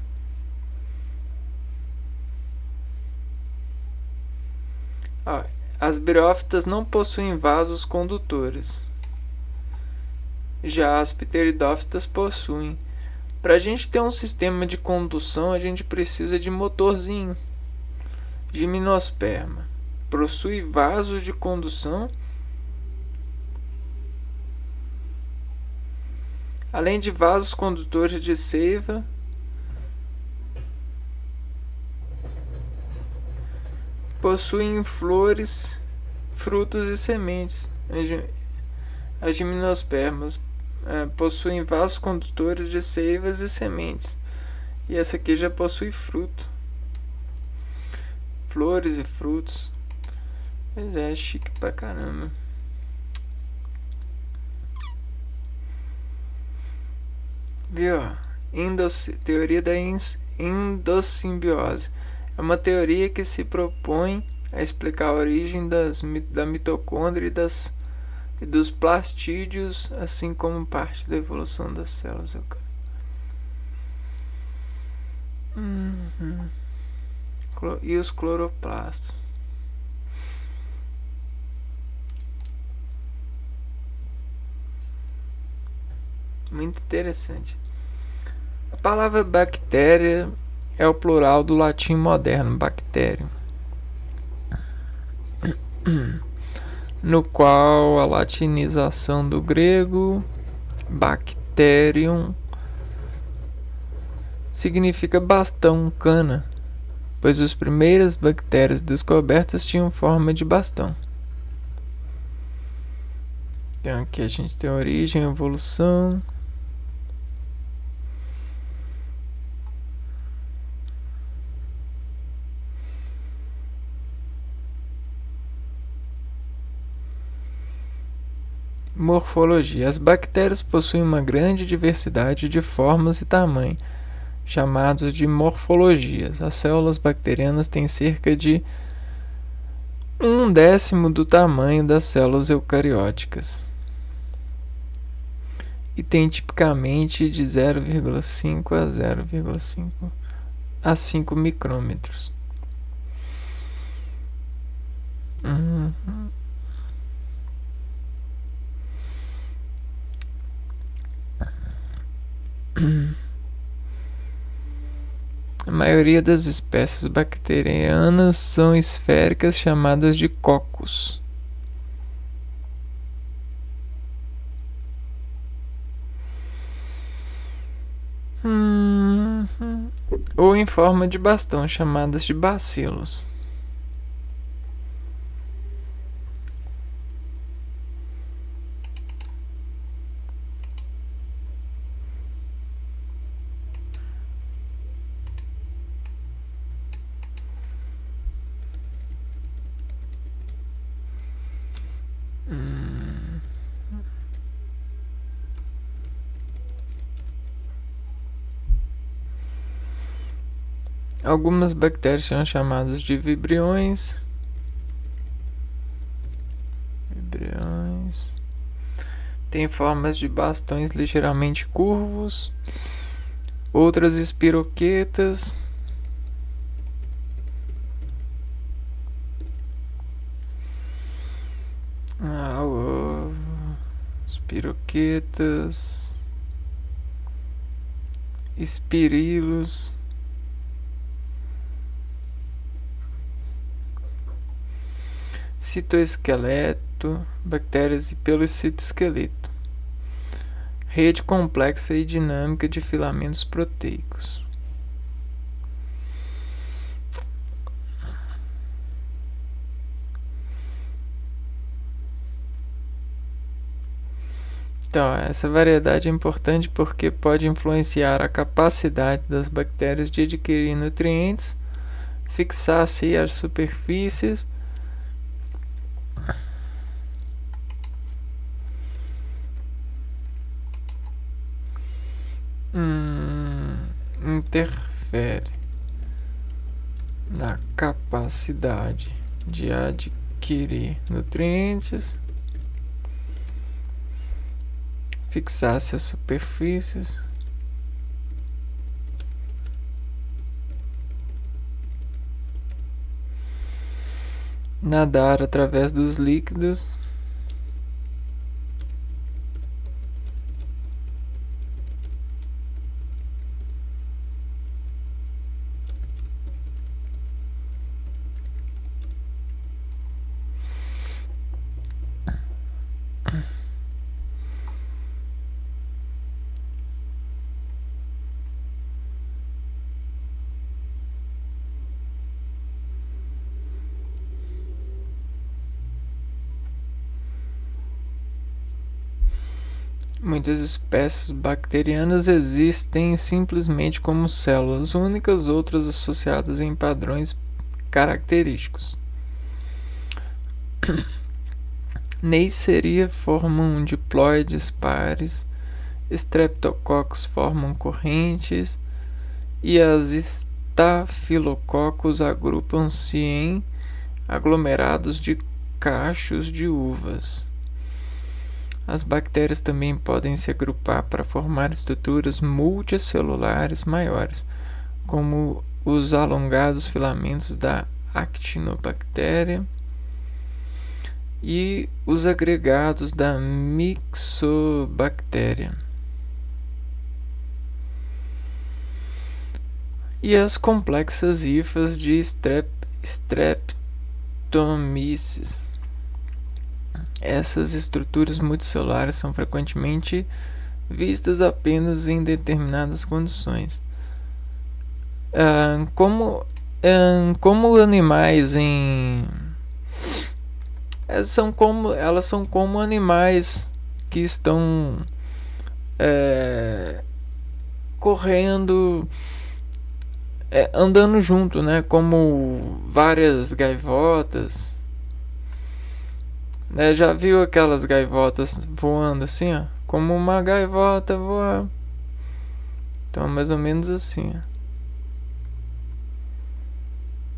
As briófitas não possuem vasos condutores. Já as pteridófitas possuem. Para a gente ter um sistema de condução, a gente precisa de motorzinho. Gimnosperma possui vasos de condução. Além de vasos condutores de seiva, possuem flores, frutos e sementes. As gimnospermas possuem vasos condutores de seivas e sementes. E essa aqui já possui fruto, flores e frutos. Pois é, chique pra caramba. Viu? Teoria da endossimbiose. É uma teoria que se propõe a explicar a origem da mitocôndria e dos plastídeos, assim como parte da evolução das células eucarióticas. E os cloroplastos. Muito interessante. A palavra bactéria é o plural do latim moderno, bacterium, no qual a latinização do grego bacterium significa bastão, cana, pois as primeiras bactérias descobertas tinham forma de bastão. Então aqui a gente tem origem, evolução. Morfologia. As bactérias possuem uma grande diversidade de formas e tamanho, chamados de morfologias. As células bacterianas têm cerca de 1/10 do tamanho das células eucarióticas e têm tipicamente de 0,5 a 0,5 a 5 micrômetros. A maioria das espécies bacterianas são esféricas, chamadas de cocos. Ou em forma de bastão, chamadas de bacilos. Algumas bactérias são chamadas de vibriões. Tem formas de bastões ligeiramente curvos. Outras espiroquetas. Espiroquetas. Espirilos. citoesqueleto, bactérias e pelo citoesqueleto. Rede complexa e dinâmica de filamentos proteicos. Então, essa variedade é importante porque pode influenciar a capacidade das bactérias de adquirir nutrientes, fixar-se às superfícies, interfere na capacidade de adquirir nutrientes, fixar-se às superfícies, nadar através dos líquidos, muitas espécies bacterianas existem simplesmente como células únicas, outras associadas em padrões característicos. Neisseria formam diploides pares, Streptococcus formam correntes e as Staphylococcus agrupam-se em aglomerados de cachos de uvas. As bactérias também podem se agrupar para formar estruturas multicelulares maiores, como os alongados filamentos da actinobactéria e os agregados da Myxobactéria. E as complexas hifas de Streptomyces. Essas estruturas multicelulares são frequentemente vistas apenas em determinadas condições. Como animais elas são como animais que estão correndo, andando junto, né? Como várias gaivotas. Já viu aquelas gaivotas voando assim, ó? Como uma gaivota voa. Então, mais ou menos assim, ó.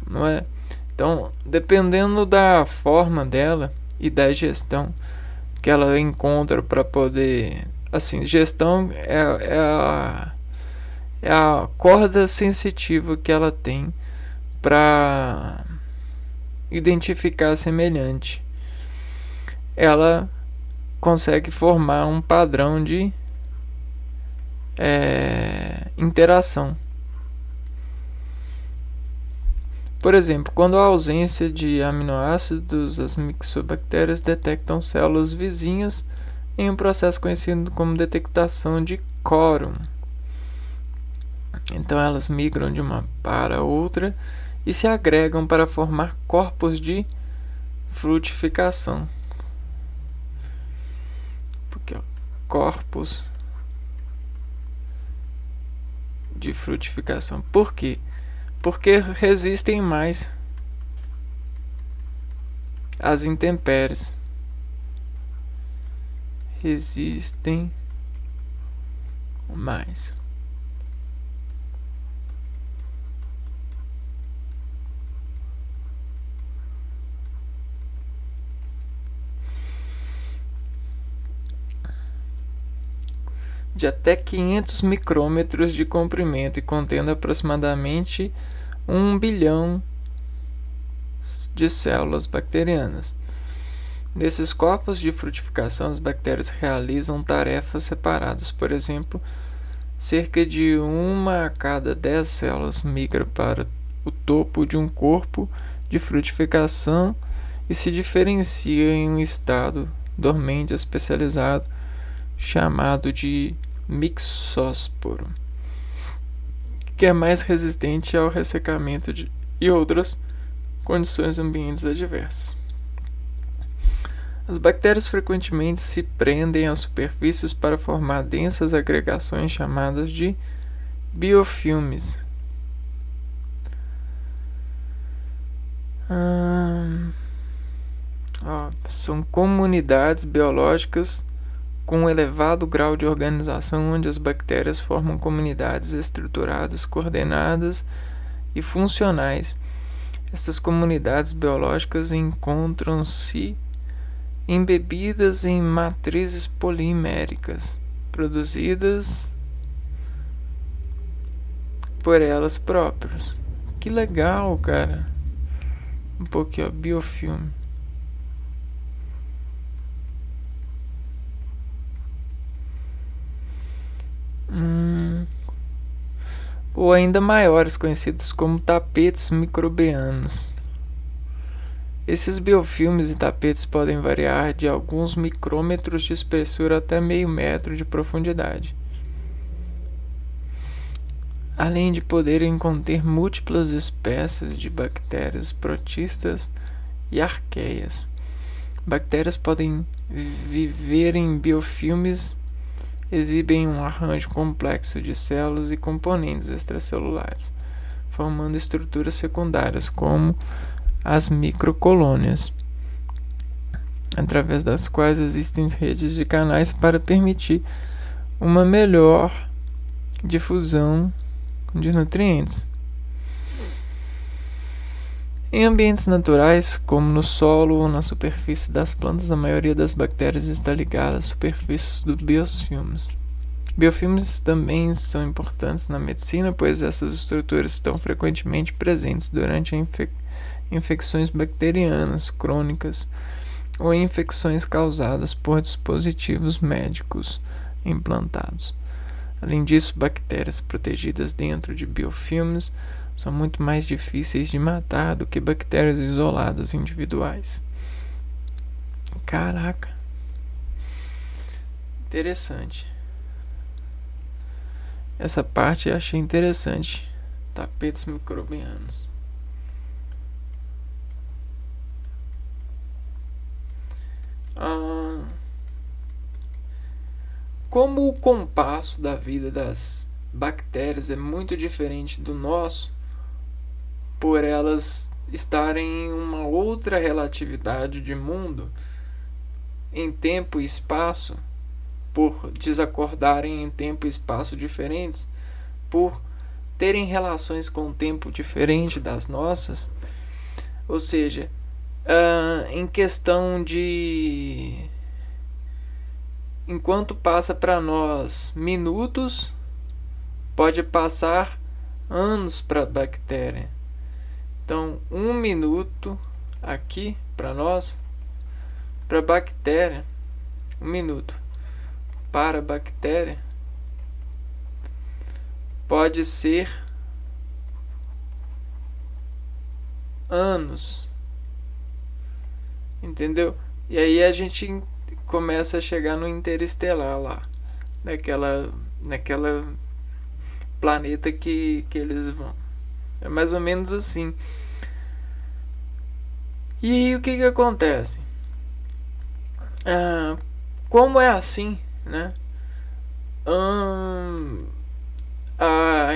Não é? Então, dependendo da forma dela e da gestão que ela encontra para poder... Assim, gestão é a corda sensitiva que ela tem para identificar semelhante. Ela consegue formar um padrão de interação. Por exemplo, quando há ausência de aminoácidos, as mixobactérias detectam células vizinhas em um processo conhecido como detectação de quórum. Então elas migram de uma para outra e se agregam para formar corpos de frutificação. Porque corpos de frutificação. Por quê? Porque resistem mais às intempéries. Resistem mais. De até 500 micrômetros de comprimento e contendo aproximadamente 1 bilhão de células bacterianas. Nesses corpos de frutificação, as bactérias realizam tarefas separadas. Por exemplo, cerca de 1 a cada 10 células migra para o topo de um corpo de frutificação e se diferencia em um estado dormente especializado chamado de mixósporo, que é mais resistente ao ressecamento e outras condições ambientes adversas. As bactérias frequentemente se prendem às superfícies para formar densas agregações chamadas de biofilmes. São comunidades biológicas com um elevado grau de organização, onde as bactérias formam comunidades estruturadas, coordenadas e funcionais. Essas comunidades biológicas encontram-se embebidas em matrizes poliméricas, produzidas por elas próprias. Que legal, cara! Um pouquinho, ó, biofilme. Ou ainda maiores, conhecidos como tapetes microbianos. Esses biofilmes e tapetes podem variar de alguns micrômetros de espessura até meio metro de profundidade, além de poderem conter múltiplas espécies de bactérias protistas e arqueias. Bactérias podem viver em biofilmes, exibem um arranjo complexo de células e componentes extracelulares, formando estruturas secundárias como as microcolônias, através das quais existem redes de canais para permitir uma melhor difusão de nutrientes. Em ambientes naturais, como no solo ou na superfície das plantas, a maioria das bactérias está ligada às superfícies dos biofilmes. Biofilmes também são importantes na medicina, pois essas estruturas estão frequentemente presentes durante infecções bacterianas crônicas ou infecções causadas por dispositivos médicos implantados. Além disso, bactérias protegidas dentro de biofilmes são muito mais difíceis de matar do que bactérias isoladas individuais. Caraca! Interessante. Essa parte eu achei interessante. Tapetes microbianos. Como o compasso da vida das bactérias é muito diferente do nosso, por elas estarem em uma outra relatividade de mundo, em tempo e espaço, por desacordarem em tempo e espaço diferentes, por terem relações com o tempo diferente das nossas, ou seja, em questão de enquanto passa para nós minutos, pode passar anos para a bactéria. Então, 1 minuto aqui para nós, para a bactéria, 1 minuto para a bactéria pode ser anos. Entendeu? E aí a gente começa a chegar no interestelar lá, naquela planeta que eles vão. É mais ou menos assim. E aí o que acontece? Como é assim, né?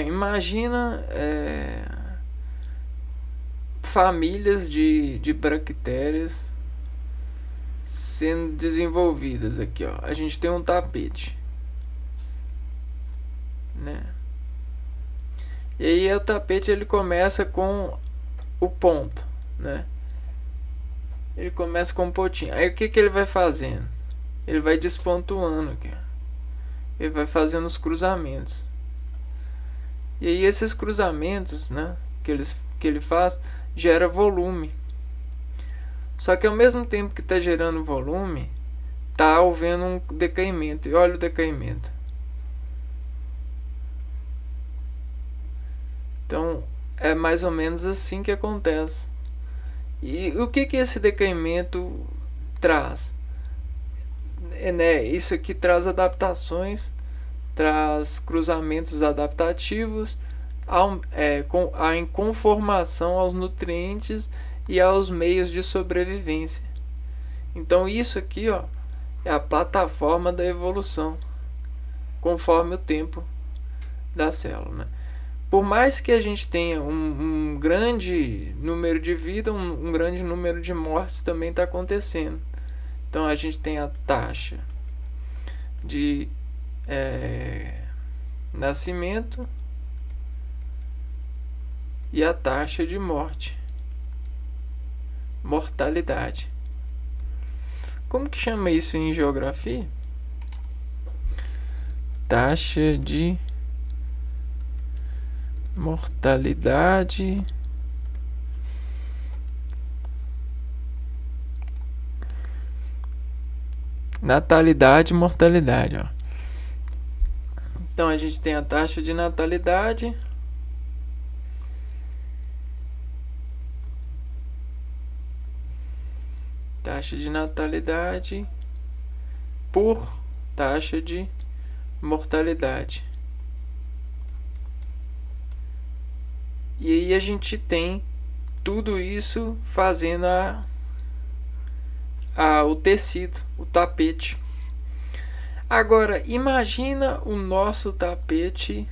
Imagina famílias de bactérias sendo desenvolvidas aqui, ó. A gente tem um tapete, né? E aí o tapete ele começa com o ponto, né? Ele começa com um pontinho. Aí o que ele vai fazendo? Ele vai despontuando aqui. Ele vai fazendo os cruzamentos. E aí esses cruzamentos, né, que ele faz, gera volume. Só que ao mesmo tempo que está gerando volume, está havendo um decaimento. E olha o decaimento. Então é mais ou menos assim que acontece. E o que esse decaimento traz? Isso aqui traz adaptações, traz cruzamentos adaptativos, a inconformação aos nutrientes e aos meios de sobrevivência. Então isso aqui, ó, é a plataforma da evolução, conforme o tempo da célula, né? Por mais que a gente tenha um grande número de vida, um grande número de mortes também está acontecendo. Então a gente tem a taxa de nascimento e a taxa de mortalidade. Como que chama isso em geografia? Taxa de mortalidade natalidade e mortalidade, ó. Então a gente tem a taxa de natalidade, por taxa de mortalidade. E aí a gente tem tudo isso fazendo o tecido, o tapete. Agora imagina o nosso tapete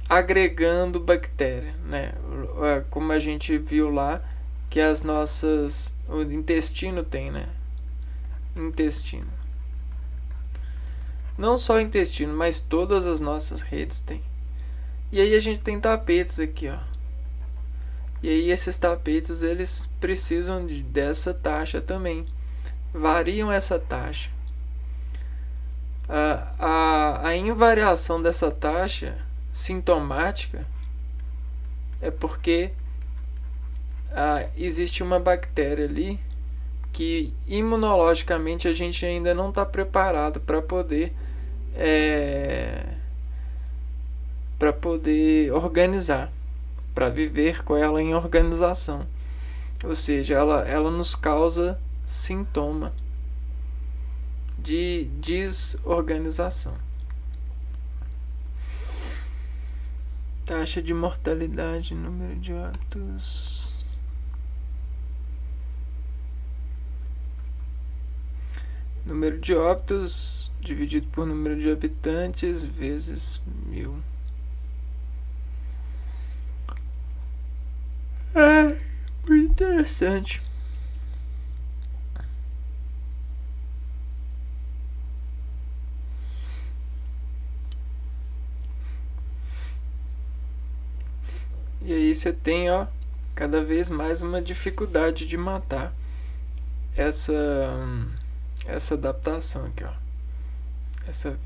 agregando bactéria, né? Como a gente viu lá que o intestino tem, né? Intestino. Não só o intestino, mas todas as nossas redes têm. E aí a gente tem tapetes aqui, ó. E aí esses tapetes, eles precisam dessa taxa também. Variam essa taxa. A invariação dessa taxa sintomática é porque existe uma bactéria ali que imunologicamente a gente ainda não está preparado para poder organizar, para viver com ela em organização. Ou seja, ela nos causa sintoma de desorganização. Taxa de mortalidade, número de óbitos. Número de óbitos dividido por número de habitantes vezes 1000. Muito interessante. E aí você tem, ó, cada vez mais uma dificuldade de matar essa adaptação aqui, ó, essa vida.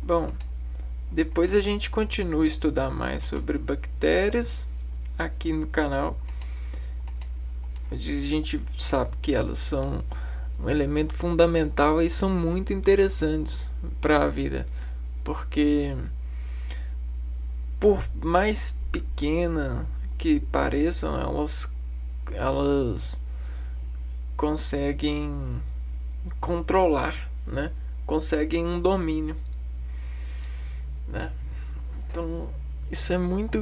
Bom, depois a gente continua a estudar mais sobre bactérias aqui no canal. A gente sabe que elas são um elemento fundamental e são muito interessantes para a vida, porque por mais pequena que pareçam, elas conseguem controlar, né? Conseguem um domínio, né? Então isso é muito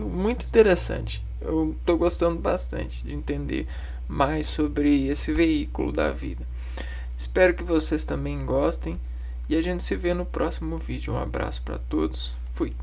interessante. Eu estou gostando bastante de entender mais sobre esse veículo da vida. Espero que vocês também gostem e a gente se vê no próximo vídeo. Um abraço para todos. Fui.